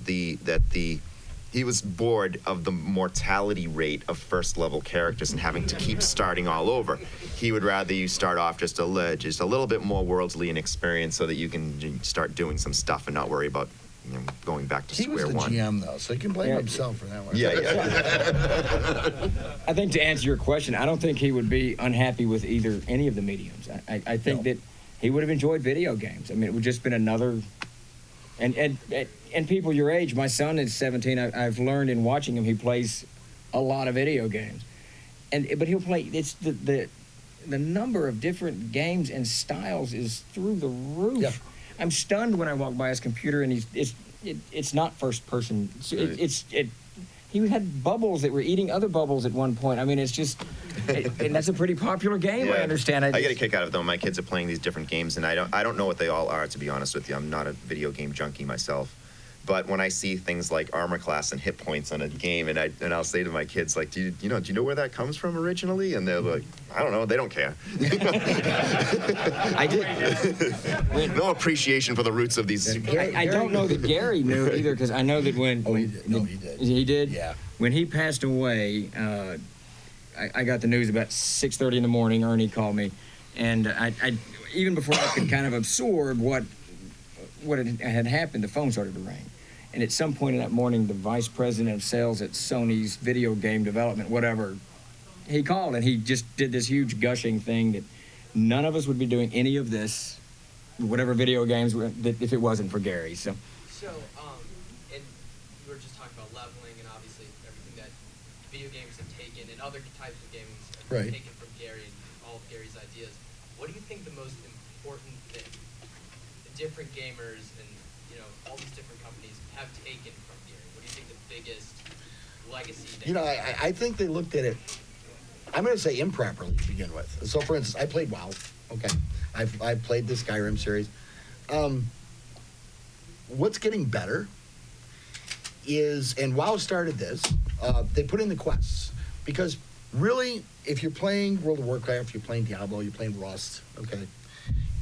he was bored of the mortality rate of 1st level characters and having to keep starting all over. He would rather you start off just a little bit more worldly in experience, so that you can start doing some stuff and not worry about going back to square one. He was the GM though, so he can blame himself for that one. Yeah. I think to answer your question, I don't think he would be unhappy with any of the mediums. I think that he would have enjoyed video games. I mean, it would just been another And people your age, my son is 17. I've learned in watching him, he plays a lot of video games, but he'll play. It's the number of different games and styles is through the roof. Yeah. I'm stunned when I walk by his computer and it's not first person. He had bubbles that were eating other bubbles at one point. I mean, it's just, and that's a pretty popular game. Yeah. I understand. I get a kick out of it though. My kids are playing these different games, and I don't know what they all are, to be honest with you. I'm not a video game junkie myself. But when I see things like armor class and hit points on a game, and I'll say to my kids, like, do you know where that comes from originally? And they're like, I don't know. They don't care. I did. No appreciation for the roots of these. I don't know that Gary knew either, because I know that when Oh, he did. No, he did. He did. Yeah. When he passed away, I got the news about 6:30 in the morning. Ernie called me, and I even before I could kind of absorb what had happened, the phone started to ring. And at some point in that morning, the vice president of sales at Sony's video game development, whatever, he called and he just did this huge gushing thing that none of us would be doing any of this, whatever video games, if it wasn't for Gary. So, and we were just talking about leveling and obviously everything that video games have taken and other types of games have taken from Gary and all of Gary's ideas. What do you think the most important thing the different gamers and all these different companies have taken from Gary? What do you think the biggest legacy? I think they looked at it. I'm going to say improperly to begin with. So, for instance, I played WoW. Okay, I played the Skyrim series. What's getting better is, and WoW started this. They put in the quests because really, if you're playing World of Warcraft, you're playing Diablo, you're playing Rust. Okay.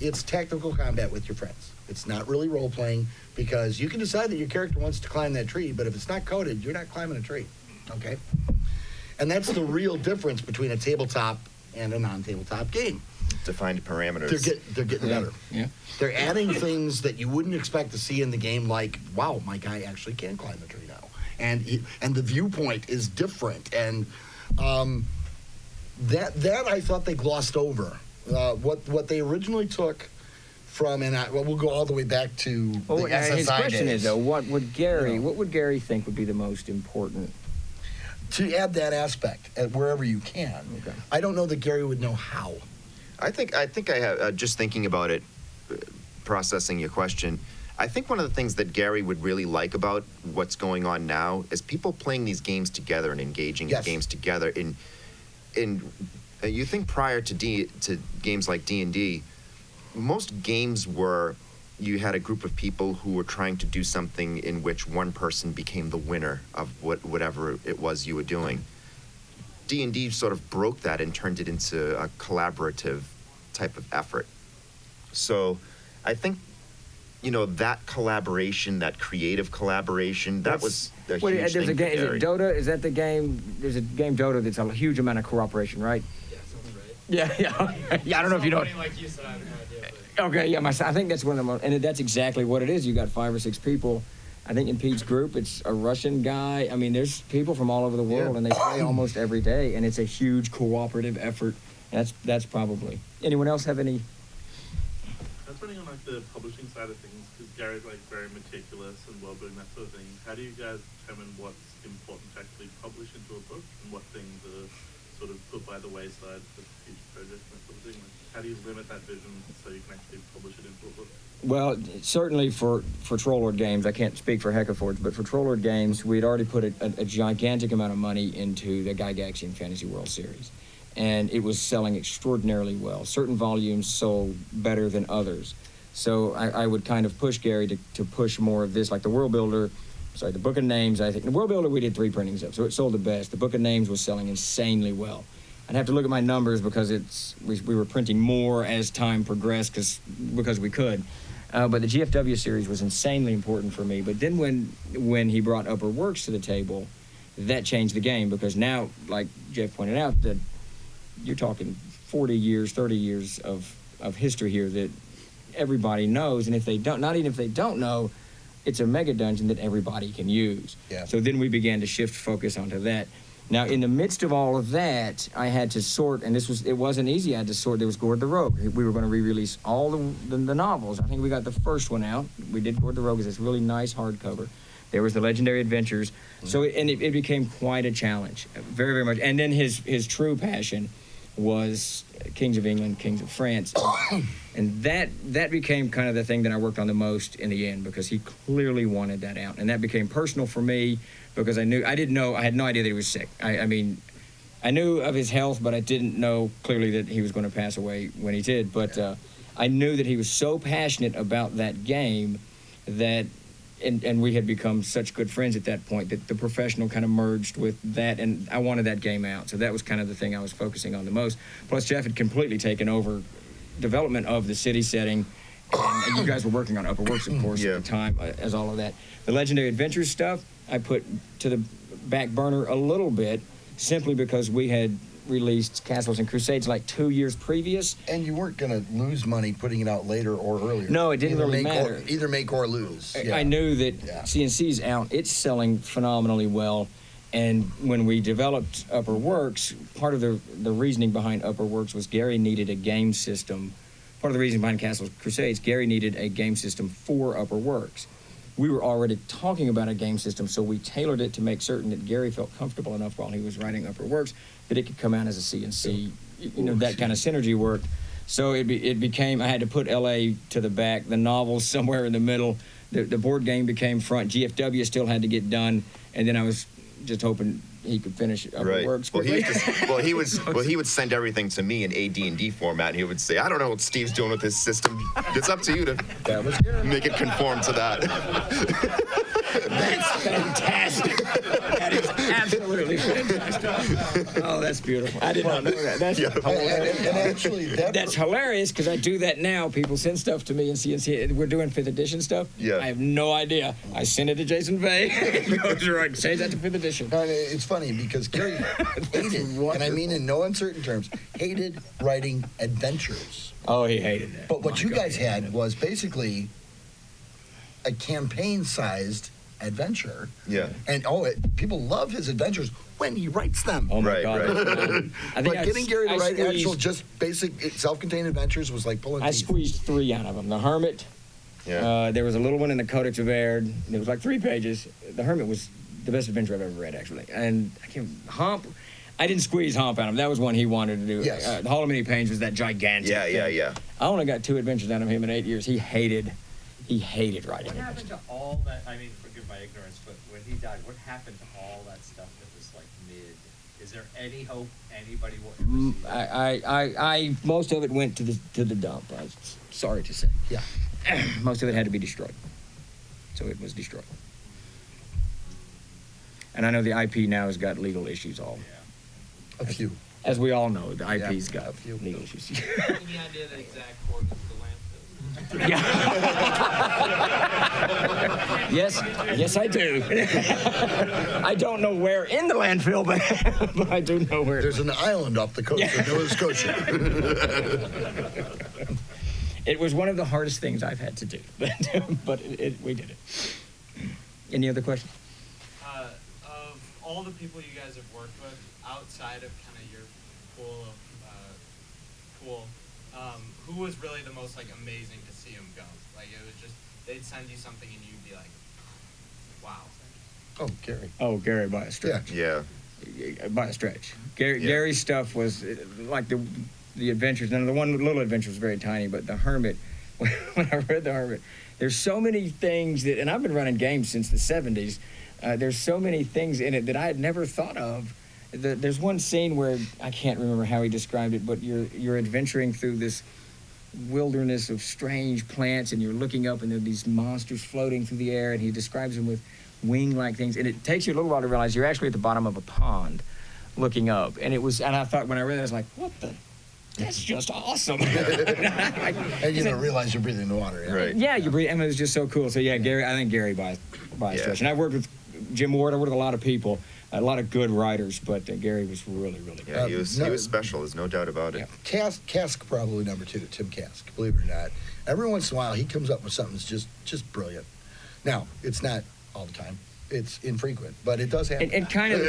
It's tactical combat with your friends. It's not really role-playing because you can decide that your character wants to climb that tree, but if it's not coded, you're not climbing a tree, okay? And that's the real difference between a tabletop and a non-tabletop game. Defined parameters. They're getting better. Yeah. They're adding things that you wouldn't expect to see in the game, like, wow, my guy actually can climb a tree now. And the viewpoint is different. And that I thought they glossed over. What they originally took from, and we'll go all the way back to the SSI his question days. is though, what would Gary think would be the most important? To add that aspect wherever you can. Okay. I don't know that Gary would know how. I think I have, just thinking about it, processing your question, I think one of the things that Gary would really like about what's going on now is people playing these games together and engaging in games together. You think prior to games like D&D, most games were you had a group of people who were trying to do something in which one person became the winner of whatever it was you were doing. D&D sort of broke that and turned it into a collaborative type of effort. So I think, that collaboration, that creative collaboration, that was a huge thing for Gary. Is it Dota? Is that the game? There's a game Dota that's a huge amount of cooperation, right? Yeah, I don't know if you know. Like you said, I have no idea. Okay, yeah, I think that's one of the most, and that's exactly what it is. You got 5 or 6 people. I think in Pete's group, it's a Russian guy. I mean, there's people from all over the world, and they play almost every day, and it's a huge cooperative effort. That's probably. Anyone else have any? That's running on like the publishing side of things, because Gary's like very meticulous and well-building, that sort of thing. How do you guys determine what's important to actually publish into a book, and what things are sort of put by the wayside for future projects and that sort of thing? Like, how do you limit that vision so you can actually publish it into a book? Well, certainly for Trollord Games, I can't speak for Heckaforge, but for Trollord Games, we'd already put a gigantic amount of money into the Gygaxian Fantasy World series. And it was selling extraordinarily well. Certain volumes sold better than others. So I would kind of push Gary to push more of this, like the World Builder. The Book of Names, I think. The World Builder we did 3 printings of, so it sold the best. The Book of Names was selling insanely well. I'd have to look at my numbers because we were printing more as time progressed because we could. But the GFW series was insanely important for me. But then when he brought Upperworks to the table, that changed the game, because now, like Geoff pointed out, that you're talking 40 years, 30 years of history here that everybody knows. And if they don't, not even if they don't know, it's a mega dungeon that everybody can use. Yeah. So then we began to shift focus onto that. Now, in the midst of all of that, I had to sort, and it wasn't easy. I had to sort. There was Gord the Rogue. We were going to re-release all the novels. I think we got the first one out. We did Gord the Rogue as this really nice hardcover. There was the Legendary Adventures. So it became quite a challenge, very, very much. And then his true passion was Kings of England, Kings of France. And that became kind of the thing that I worked on the most in the end, because he clearly wanted that out. And that became personal for me, because I had no idea that he was sick. I mean, I knew of his health, but I didn't know clearly that he was going to pass away when he did. But I knew that he was so passionate about that game that, and we had become such good friends at that point, that the professional kind of merged with that, and I wanted that game out. So that was kind of the thing I was focusing on the most. Plus, Geoff had completely taken over development of the city setting, and you guys were working on Upperworks, of course, at the time, as all of that. The Legendary Adventures stuff, I put to the back burner a little bit, simply because we had released Castles and Crusades like 2 years previous. And you weren't going to lose money putting it out later or earlier. No, it didn't really matter. Either make or lose. I knew that CNC's out. It's selling phenomenally well. And when we developed Upperworks, part of the reasoning behind Upperworks was Gary needed a game system. Part of the reason behind Castles and Crusades, Gary needed a game system for Upperworks. We were already talking about a game system, so we tailored it to make certain that Gary felt comfortable enough while he was writing Upperworks that it could come out as a CNC, that kind of synergy worked. So it became, I had to put LA to the back, the novels somewhere in the middle, the board game became front, GFW still had to get done, and then I was just hoping he could finish Upperworks. Right. He would send everything to me in AD&D format, and he would say, I don't know what Steve's doing with his system. It's up to you to make it conform to that. That's fantastic. That is absolutely fantastic. Oh, that's beautiful. I did not know that. That's hilarious. And actually, that's hilarious, because I do that now. People send stuff to me in CNC. We're doing 5th edition stuff. Yeah. I have no idea. I send it to Jason Vey. He goes, right, change that to 5th edition. No, it's funny because Gary hated, and I mean in no uncertain terms, hated writing adventures. Oh, he hated that. But what you guys had was basically a campaign-sized adventure. Yeah. And people love his adventures when he writes them. Oh my Right, God. right. I think But getting Gary to write squeezed- actual, just basic, self-contained adventures was like pulling I teeth. squeezed 3 out of them. The Hermit. Yeah. There was a little one in the Codex of Aird. It was like 3 pages. The Hermit was the best adventure I've ever read, actually. And Hump, I didn't squeeze Hump out of him. That was one he wanted to do. Yes. The Hall of Many Pains was that gigantic thing. Yeah. I only got 2 adventures out of him in 8 years. He hated writing What it. happened to all that, I mean, forgive my ignorance, but when he died, what happened to all that stuff that was like mid? Is there any hope anybody will ever see? I most of it went to the dump. I'm sorry to say. Yeah. Most of it had to be destroyed. So it was destroyed. And I know the IP now has got legal issues all. A few. As we all know, the IP's got a few. legal issues. Any idea the exact coordinates of the landfill? Yes, I do. I don't know where in the landfill, but I do know where. There's an island off the coast of Nova Scotia. It was one of the hardest things I've had to do, but we did it. Any other questions? Of all the people you guys have worked with, outside of kind of your pool of who was really the most like amazing to see him go? Like it was just they'd send you something and you'd be like, wow. Oh, Gary. Oh, Gary by a stretch. Yeah. By a stretch. Gary's stuff was like the adventures. Now the one little adventure was very tiny, but the Hermit. When I read the Hermit, there's so many things that, and I've been running games since the 70s. There's so many things in it that I had never thought of. There's one scene where I can't remember how he described it, but you're adventuring through this wilderness of strange plants, and you're looking up, and there are these monsters floating through the air, and he describes them with wing-like things, and it takes you a little while to realize you're actually at the bottom of a pond, looking up, and I thought when I read it, I was like, what the? That's just awesome. And you don't realize you're breathing the water. Yeah? Right. Yeah, you breathe. I mean, it was just so cool. So yeah, Gary. I think Gary by a stretch. And I've worked with Jim Ward. I worked with a lot of people, a lot of good writers, but Gary was really, really good. Yeah, he was special. There's no doubt about it. Yeah. Cask probably number 2, Tim Cask, believe it or not. Every once in a while, he comes up with something that's just brilliant. Now, it's not all the time, it's infrequent, but it does happen. And kind of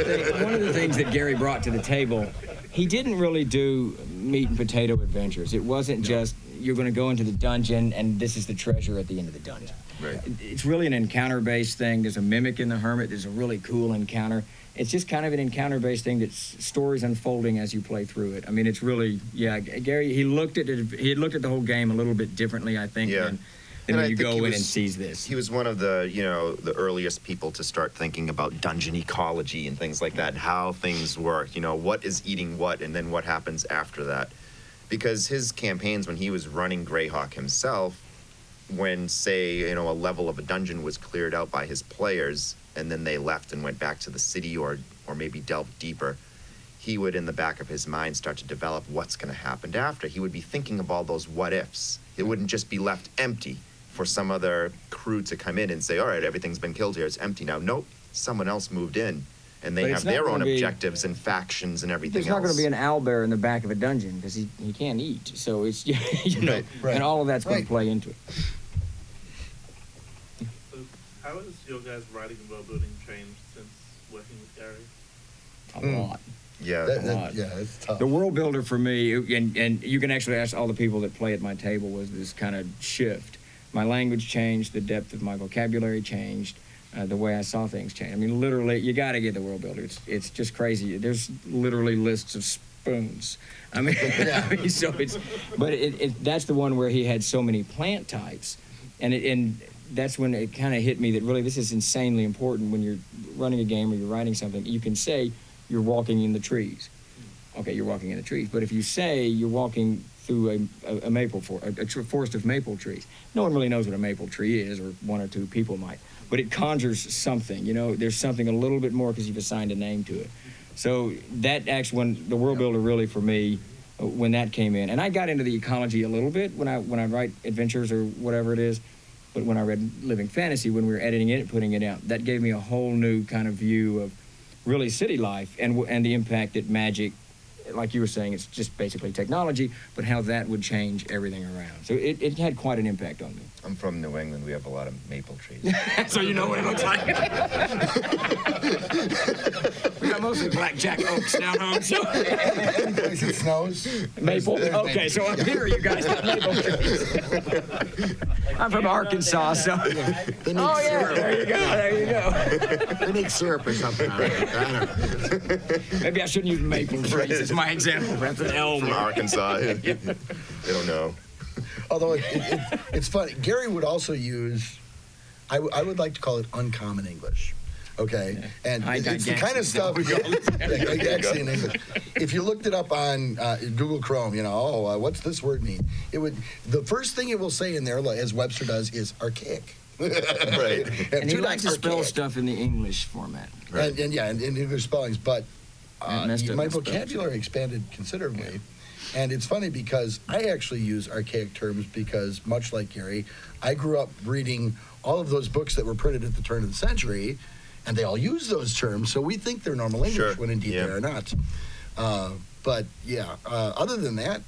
one of the things that Gary brought to the table, he didn't really do meat and potato adventures. It wasn't just you're going to go into the dungeon and this is the treasure at the end of the dungeon. Right. It's really an encounter-based thing. There's a mimic in the hermit. There's a really cool encounter. It's just kind of an encounter-based thing that's stories unfolding as you play through it. I mean, it's really, Gary, he looked at the whole game a little bit differently, I think, than when you go in and sees this. He was one of the, the earliest people to start thinking about dungeon ecology and things like that, and how things work, what is eating what, and then what happens after that. Because his campaigns, when he was running Greyhawk himself, when, say, a level of a dungeon was cleared out by his players, and then they left and went back to the city or maybe delved deeper, he would, in the back of his mind, start to develop what's going to happen after. He would be thinking of all those what-ifs. It wouldn't just be left empty for some other crew to come in and say, all right, everything's been killed here, it's empty now. Nope, someone else moved in, and they have their own objectives and factions and everything else. There's not going to be an owlbear in the back of a dungeon because he can't eat. So it's, and all of that's going to play into it. So how has your guys' writing and world building changed since working with Gary? A lot. Yeah, it's tough. The world builder for me, and you can actually ask all the people that play at my table, was this kind of shift. My language changed, the depth of my vocabulary changed, the way I saw things changed. I mean, literally, you got to get the world builder. It's just crazy. There's literally lists of spoons. I mean, that's the one where he had so many plant types, and that's when it kind of hit me that really this is insanely important when you're running a game or you're writing something. You can say you're walking in the trees. Okay, you're walking in the trees. But if you say you're walking through a maple forest of maple trees, no one really knows what a maple tree is, or one or two people might. But it conjures something. There's something a little bit more because you've assigned a name to it. So that actually, when the world builder really for me, when that came in, and I got into the ecology a little bit when I write adventures or whatever it is. But when I read Living Fantasy, when we were editing it and putting it out, that gave me a whole new kind of view of really city life and the impact that magic, like you were saying, it's just basically technology, but how that would change everything around. So it had quite an impact on me. I'm from New England. We have a lot of maple trees. So you know what it looks like. We got mostly blackjack oaks down home. So. It snows. Maple? Okay, so up here you guys got maple trees. I'm from Arkansas, so. They make syrup. There you go. They make syrup or something. I don't know. Maybe I shouldn't use maple trees. It's my example. That's an elm. From Arkansas. They don't know. Although it's funny, Gary would also use, I would like to call it uncommon English. Okay, and it's the kind of stuff. Gygax in English. If you looked it up on Google Chrome, what's this word mean? The first thing it will say in there, as Webster does, is archaic. Right. And he likes to spell stuff in the English format. Right. And English spellings, but my vocabulary expanded considerably. And it's funny because I actually use archaic terms because, much like Gary, I grew up reading all of those books that were printed at the turn of the century, and they all use those terms, so we think they're normal English when indeed they are not. But other than that,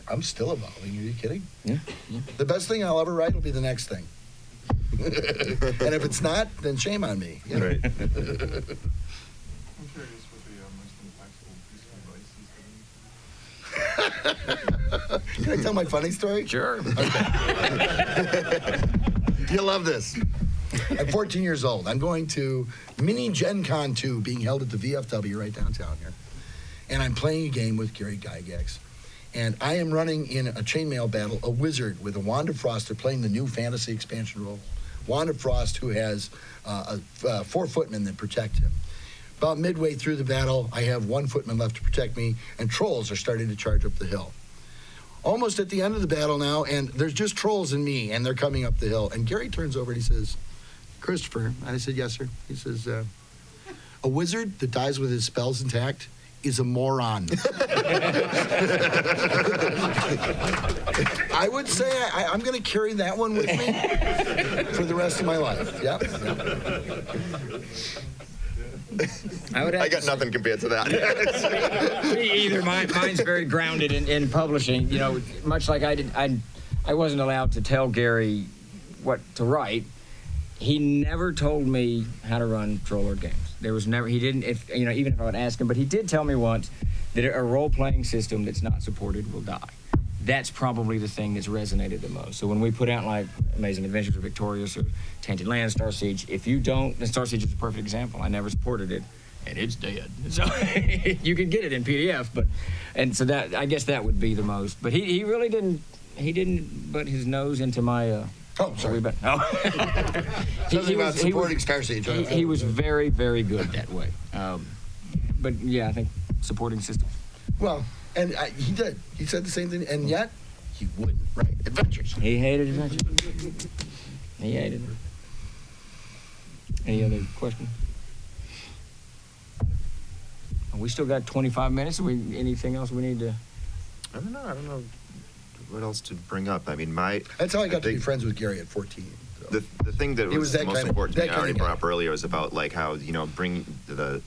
I'm still evolving. Are you kidding? Yeah. The best thing I'll ever write will be the next thing. And if it's not, then shame on me. Right. I'm curious what the most impactful piece of advice he's given you. Can I tell my funny story? Sure. Okay. You'll love this. I'm 14 years old. I'm going to Mini Gen Con 2 being held at the VFW right downtown here. And I'm playing a game with Gary Gygax. And I am running in a chainmail battle a wizard with a Wand of Frost. They're playing the new fantasy expansion role. Wand of Frost, who has 4 footmen that protect him. About midway through the battle, I have 1 footman left to protect me, and trolls are starting to charge up the hill. Almost at the end of the battle now, and there's just trolls and me, and they're coming up the hill. And Gary turns over and he says, "Christopher," and I said, "Yes, sir." He says, "A wizard that dies with his spells intact is a moron." I would say I'm going to carry that one with me for the rest of my life. Yep. I got nothing compared to that. Me either. Mine's very grounded in publishing. Much like I wasn't allowed to tell Gary what to write. he never told me how to run Trollord games. There was never, he didn't, even if I would ask him, but he did tell me once that a role-playing system that's not supported will die. That's probably the thing that's resonated the most. So when we put out like Amazing Adventures or Victorious or Tainted Land, Star Siege, if you don't, and Star Siege is a perfect example. I never supported it, and it's dead. So you can get it in PDF, and so that, I guess that would be the most. But he really didn't butt his nose into my. Oh, sorry. He was supporting Star Siege. He was very, very good that way. But yeah, I think supporting systems. Well, and he did. He said the same thing, and yet he wouldn't write adventures. He hated adventures. He hated it. Any other questions? We still got 25 minutes. Anything else we need to? I don't know what else to bring up. I mean, that's how I got to be friends with Gary at 14. So. The thing that was most important to me, I already brought up earlier, was about like how, bringing the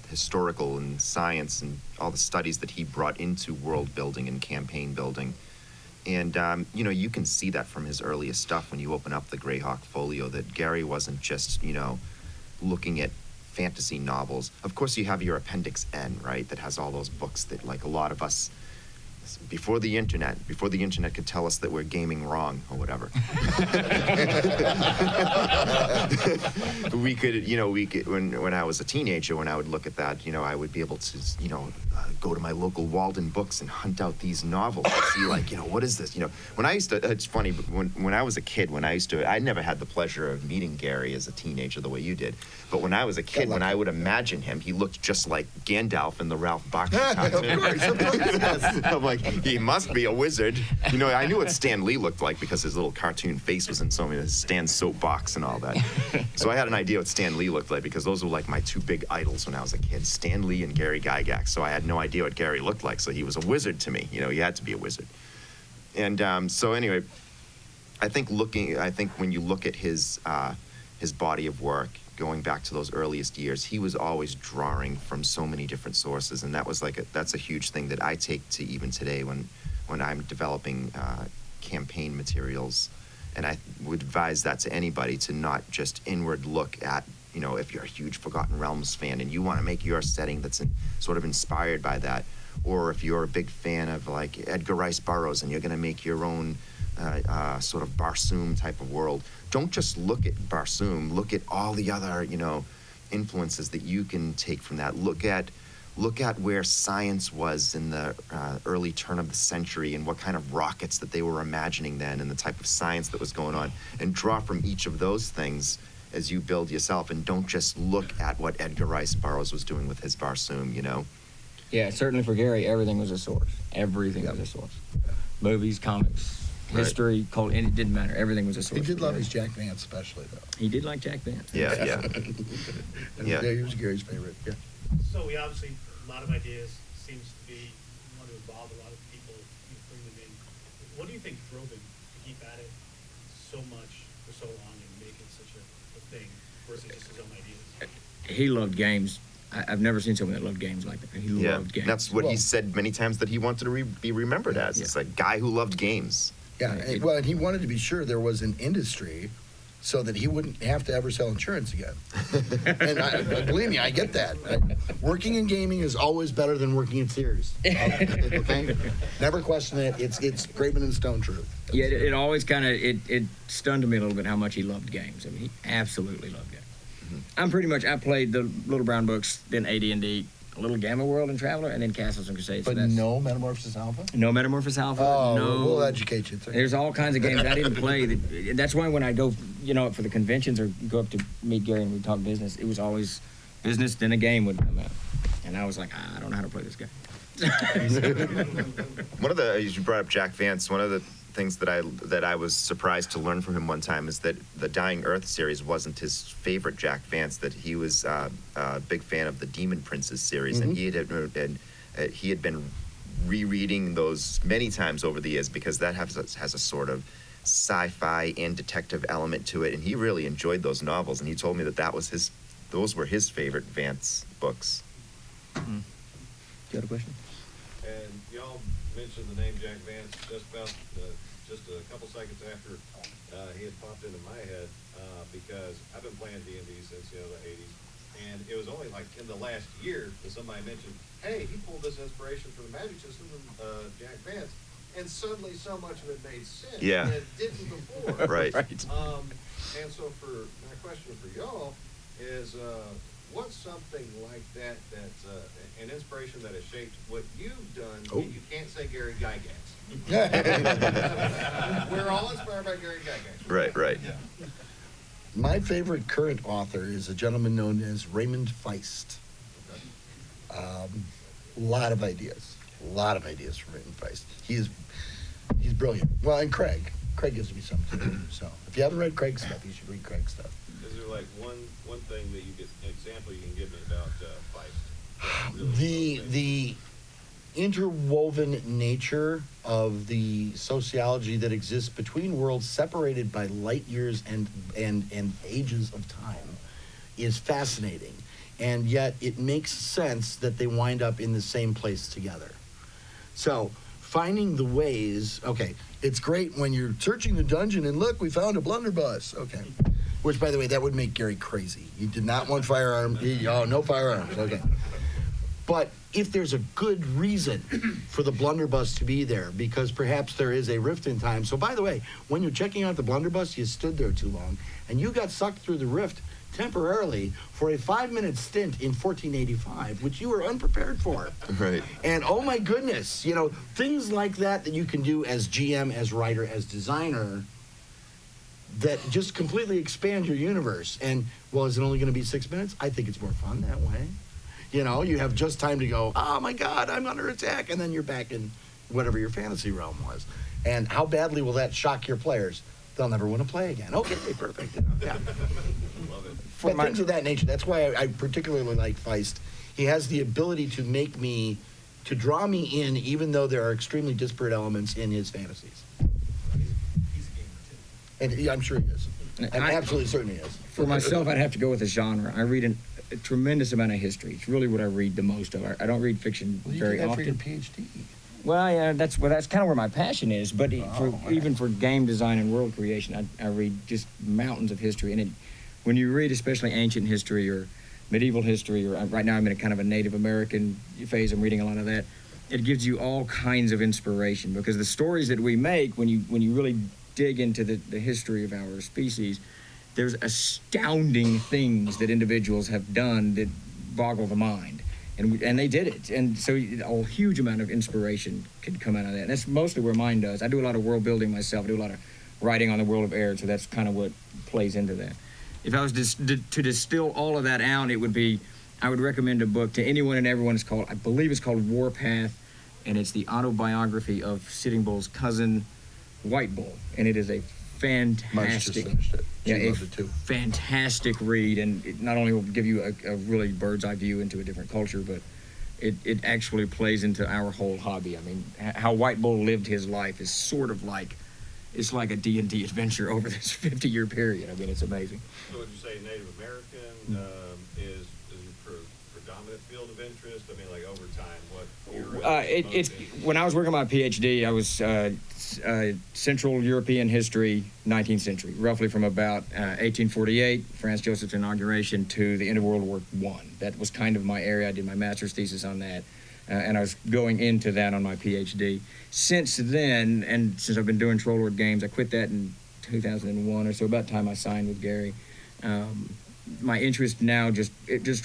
historical and science and all the studies that he brought into world building and campaign building. And, you can see that from his earliest stuff when you open up the Greyhawk folio, that Gary wasn't just, looking at fantasy novels. Of course, you have your Appendix N, right, that has all those books that, like, a lot of us, before the internet could tell us that we're gaming wrong or whatever. we could, when I was a teenager, when I would look at that, I would be able to, go to my local Walden Books and hunt out these novels and see, like, what is this? When I used to, it's funny, but when I was a kid, I never had the pleasure of meeting Gary as a teenager the way you did. But when I was a kid, when I would imagine him, he looked just like Gandalf in the Ralph Bakshi cartoon. I'm like, he must be a wizard. I knew what Stan Lee looked like because his little cartoon face was in so many, Stan's soapbox and all that. So I had an idea what Stan Lee looked like because those were like my two big idols when I was a kid, Stan Lee and Gary Gygax. So I had no idea what Gary looked like. So he was a wizard to me. He had to be a wizard. And so anyway, I think when you look at his body of work, going back to those earliest years, he was always drawing from so many different sources, and that was that's a huge thing that I take to even today when I'm developing campaign materials. And I would advise that to anybody, to not just inward look at, if you're a huge Forgotten Realms fan and you want to make your setting that's sort of inspired by that, or if you're a big fan of like Edgar Rice Burroughs and you're going to make your own sort of Barsoom type of world. Don't just look at Barsoom. Look at all the other, influences that you can take from that. Look at where science was in the early turn of the century and what kind of rockets that they were imagining then and the type of science that was going on, and draw from each of those things as you build yourself, and don't just look at what Edgar Rice Burroughs was doing with his Barsoom, Yeah, certainly for Gary, everything was a source. Everything was a source. Movies, comics, history, cult, and it didn't matter. Everything was a source. He did love his Jack Vance, especially, though. He did like Jack Vance. Yeah. Yeah, he was Gary's favorite. Yeah. So we obviously, a lot of ideas seems to be, you want to involve a lot of people, bring them in. What do you think drove him to keep at it so much for so long and make it such a thing versus just his own ideas? He loved games. I've never seen someone that loved games like that. He loved games. That's what he said many times that he wanted to be remembered as. It's a guy who loved games. Yeah, and he wanted to be sure there was an industry so that he wouldn't have to ever sell insurance again. And believe me, I get that. Working in gaming is always better than working in Sears. Okay? Never question it. It's graven in stone truth. Yeah, it always kind of, it stunned me a little bit how much he loved games. I mean, he absolutely loved games. I played the Little Brown Books, then AD&D, a little Gamma World and Traveler, and then Castles and Crusades. But no Metamorphosis Alpha? No Metamorphosis Alpha. Oh, no. We'll educate you. There's all kinds of games I didn't play. That's why when I go, for the conventions or go up to meet Gary and we talk business, it was always business, then a game would come out. And I was like, I don't know how to play this game. You brought up Jack Vance, one of the things that I was surprised to learn from him one time is that the Dying Earth series wasn't his favorite Jack Vance, that he was a big fan of the Demon Princes series, and he had been rereading those many times over the years because that has a sort of sci-fi and detective element to it, and he really enjoyed those novels, and he told me those were his favorite Vance books. Do you have a question? And y'all mentioned the name Jack Vance just a couple seconds after he had popped into my head, because I've been playing D&D since, the 80s. And it was only like in the last year that somebody mentioned, hey, he pulled this inspiration from the Magic System from Jack Vance. And suddenly so much of it made sense. Yeah. And it didn't before. Right. And so for my question for y'all is, what's something like that's an inspiration that has shaped what you've done? Oh. And you can't say Gary Gygax. We're all inspired by Gary Gygax. Right. Yeah. My favorite current author is a gentleman known as Raymond Feist. Lot of ideas from Raymond Feist. He's brilliant. Well, and Craig gives me some too. So if you haven't read Craig's stuff, you should read Craig's stuff. Is there like one thing that you get, an example you can give me about Feist? Really The interwoven nature of the sociology that exists between worlds separated by light years and ages of time is fascinating. And yet it makes sense that they wind up in the same place together. So finding the ways, okay, it's great when you're searching the dungeon and look, we found a blunderbuss. Okay. Which, by the way, that would make Gary crazy. He did not want firearms. No firearms. Okay. But if there's a good reason for the blunderbuss to be there, because perhaps there is a rift in time. So, by the way, when you're checking out the blunderbuss, you stood there too long, and you got sucked through the rift temporarily for a 5-minute stint in 1485, which you were unprepared for. Right. And oh my goodness, things like that you can do as GM, as writer, as designer, that just completely expand your universe. And, well, is it only going to be 6 minutes? I think it's more fun that way. You have just time to go, oh my God, I'm under attack, and then you're back in whatever your fantasy realm was. And how badly will that shock your players? They'll never want to play again. Okay, perfect. Yeah. Love it. But things of that nature. That's why I particularly like Feist. He has the ability to draw me in, even though there are extremely disparate elements in his fantasies. He's a gamer too. And I'm sure he is. I'm absolutely certain he is. For myself, I'd have to go with a genre. I read a tremendous amount of history. It's really what I read the most of. I don't read fiction very often. You did that for your PhD. Well, yeah, that's kind of where my passion is. But even for game design and world creation, I read just mountains of history. And when you read especially ancient history or medieval history, or right now I'm in a kind of a Native American phase, I'm reading a lot of that, it gives you all kinds of inspiration, because the stories that we make, when you really dig into the history of our species, there's astounding things that individuals have done that boggle the mind. And they did it. And so a huge amount of inspiration could come out of that. And that's mostly where mine does. I do a lot of world building myself. I do a lot of writing on the world of Air, so that's kind of what plays into that. If I was to distill all of that out, it would be, I would recommend a book to anyone and everyone. I believe it's called Warpath, and it's the autobiography of Sitting Bull's cousin, White Bull. And it is a fantastic, Marge just finished it. She loved it too. Fantastic read, and it not only will give you a really bird's eye view into a different culture, but it actually plays into our whole hobby. I mean, how White Bull lived his life is sort of like, it's like a D&D adventure over this 50-year period. I mean, it's amazing. So would you say Native American is your predominant field of interest? I mean, like over time, what era? When I was working on my PhD, I was Central European history, 19th century, roughly from about 1848, Franz Joseph's inauguration, to the end of World War I. That was kind of my area. I did my master's thesis on that, and I was going into that on my PhD. Since then, and since I've been doing Troll Lord games, I quit that in 2001 or so, about the time I signed with Gary. My interest now just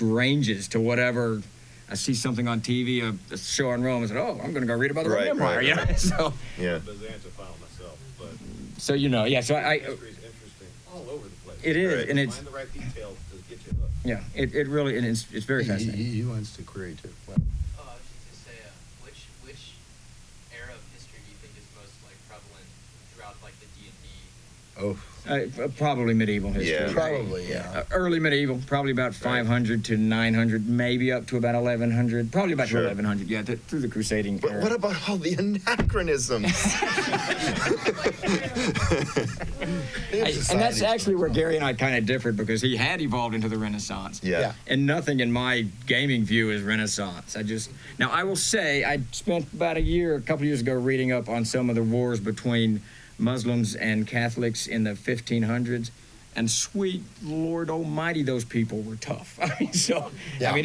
ranges to whatever. I see something on TV, a show on Rome, and said, "Oh, I'm going to go read about the Roman Empire." Right. You know? So yeah. Byzantophile myself, but so yeah. So history is interesting all over the place. It is, right. and it's find the right details to get you hooked. yeah. It really, and it's very fascinating. He wants to query too. Well, I was just to say, which era of history do you think is most like prevalent throughout like the D&D Probably medieval history. Yeah. Probably, yeah. Early medieval, probably about 500 to 900, maybe up to about 1100. Probably about Sure. 1100, yeah, through the crusading But era. what about all the anachronisms? And that's actually where Gary and I kind of differed, because he had evolved into the Renaissance. Yeah. And nothing in my gaming view is Renaissance. Now I will say, I spent about a couple years ago, reading up on some of the wars between Muslims and Catholics in the 1500s. And sweet Lord Almighty, those people were tough. I mean,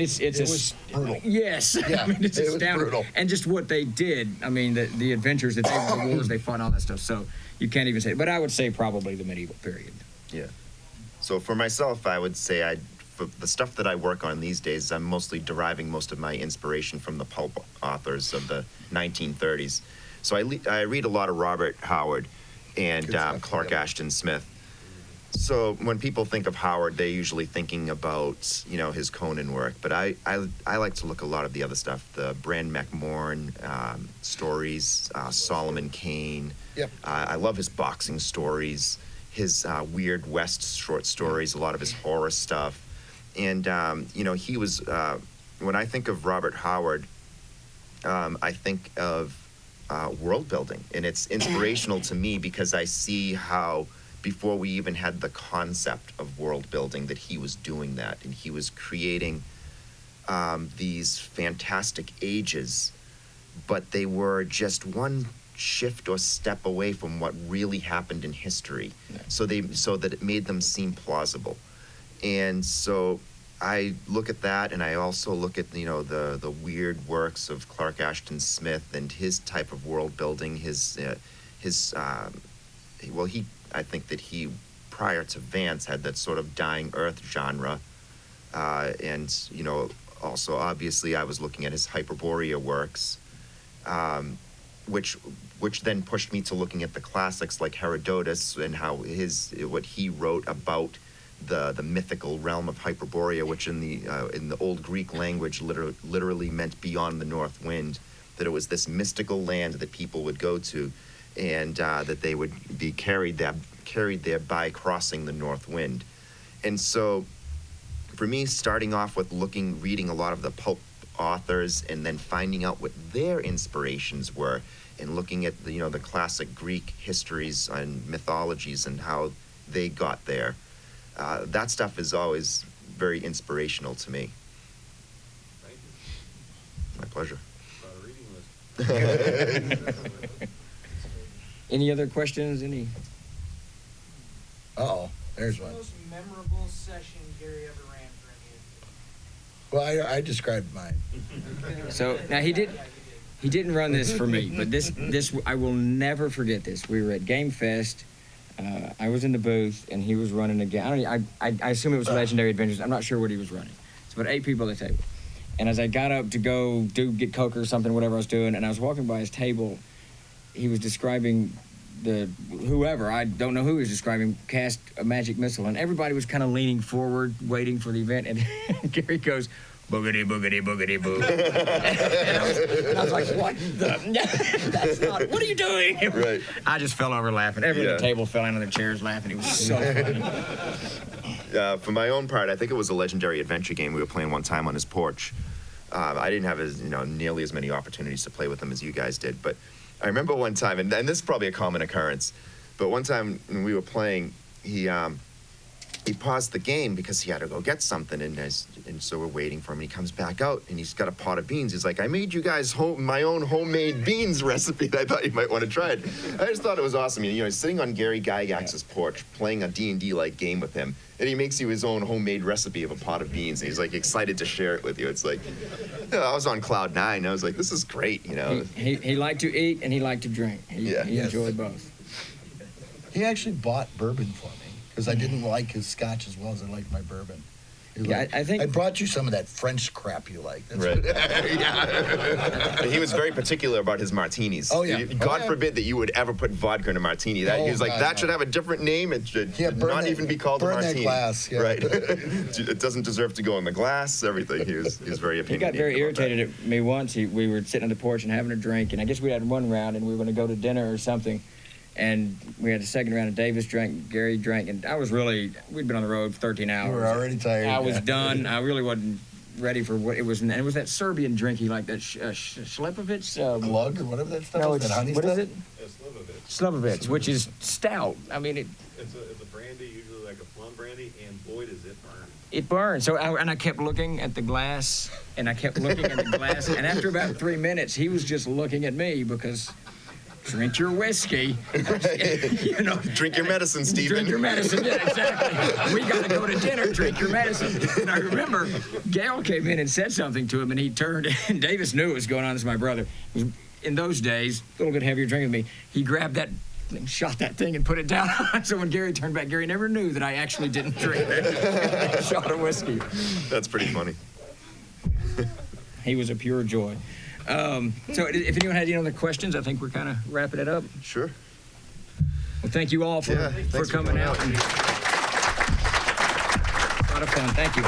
it was brutal. Yes, Yeah, I mean, it's it was astounding. brutal. And just what they did. I mean, the adventures that the wars they fought, all that stuff. So you can't even say. But I would say probably the medieval period. Yeah. So for myself, I would say for the stuff that I work on these days, I'm mostly deriving most of my inspiration from the pulp authors of the 1930s. So I read a lot of Robert Howard and Clark Ashton Smith. So when people think of Howard, they're usually thinking about, his Conan work. But I like to look a lot of the other stuff, the Bran McMorn stories, Solomon Kane. Yep. I love his boxing stories, his Weird West short stories, a lot of his horror stuff. And, he was, when I think of Robert Howard, I think of world building. And it's inspirational to me because I see how, before we even had the concept of world building, that he was doing that, and he was creating these fantastic ages, but they were just one shift or step away from what really happened in history, so that it made them seem plausible. And so I look at that, and I also look at the weird works of Clark Ashton Smith and his type of world building. I think that he, prior to Vance, had that sort of dying earth genre. And, also, obviously, I was looking at his Hyperborea works, which then pushed me to looking at the classics like Herodotus and how what he wrote about the mythical realm of Hyperborea, which in the Old Greek language literally meant beyond the north wind, that it was this mystical land that people would go to, and that they would be carried there by crossing the north wind. And so for me, starting off with reading a lot of the pulp authors, and then finding out what their inspirations were, and looking at the classic Greek histories and mythologies and how they got there, that stuff is always very inspirational to me. Thank you. My pleasure. About a reading list. Any other questions? Uh-oh, there's What's one. the most memorable session Gary ever ran for any of you? Well, I described mine. So now he didn't run this for me, but this I will never forget this. We were at Game Fest. I was in the booth, and he was running a game. I assume it was Legendary Adventures. I'm not sure what he was running. It's about 8 people at the table. And as I got up to go get Coke or something, whatever I was doing, and I was walking by his table, he was describing whoever, I don't know who he was describing, cast a magic missile, and everybody was kind of leaning forward, waiting for the event, and Gary goes, boogity, boogity, boogity, boo. and I was like, what the? That's not, what are you doing? Right. I just fell over laughing. Everyone at the table fell out of their chairs laughing. It was so funny. For my own part, I think it was a Legendary Adventure game we were playing one time on his porch. I didn't have nearly as many opportunities to play with him as you guys did, but I remember one time, and this is probably a common occurrence, but one time when we were playing, he paused the game because he had to go get something, and so we're waiting for him, and he comes back out, and he's got a pot of beans. He's like, I made you guys my own homemade beans recipe that I thought you might want to try it. I just thought it was awesome. He's sitting on Gary Gygax's porch, playing a D&D-like game with him, and he makes you his own homemade recipe of a pot of beans, and he's like excited to share it with you. It's like, I was on cloud 9. I was like, this is great, He liked to eat, and he liked to drink. He enjoyed both. He actually bought bourbon for me, because I didn't like his scotch as well as I liked my bourbon. I think I brought you some of that French crap you like. That's right. And he was very particular about his martinis. Oh, yeah. God forbid that you would ever put vodka in a martini. He was like, God, that no. should have a different name. It should not even be called a martini. That glass, yeah. Right. It doesn't deserve to go in the glass. Everything. He was very opinionated. He got very about irritated at me once. We were sitting on the porch and having a drink, and I guess we had one round, and we were going to go to dinner or something. And we had the second round of Davis drank, Gary drank, and we'd been on the road for 13 hours. You were already tired. I was done. I really wasn't ready for what it was. And it was that Serbian drink he liked, that Schlepovitz. Glug or whatever that stuff no, is, that honey what stuff? is it? Slivovitz, which is stout. I mean, it's a brandy, usually like a plum brandy, and boy, does it burn. It burned. So I kept looking at the glass, and and after about 3 minutes, he was just looking at me because drink your whiskey. You know, drink your medicine, Stephen. Drink your medicine. Yeah, exactly. We got to go to dinner. Drink your medicine. And I remember Gail came in and said something to him, and he turned, and Davis knew what was going on. This is my brother. In those days, a little bit heavier drinking than me. He grabbed that thing, shot that thing, and put it down. So when Gary turned back, Gary never knew that I actually didn't drink that shot of whiskey. That's pretty funny. He was a pure joy. So if anyone had any other questions, I think we're kind of wrapping it up. Sure. Well, thank you all for coming out. A lot of fun. Thank you.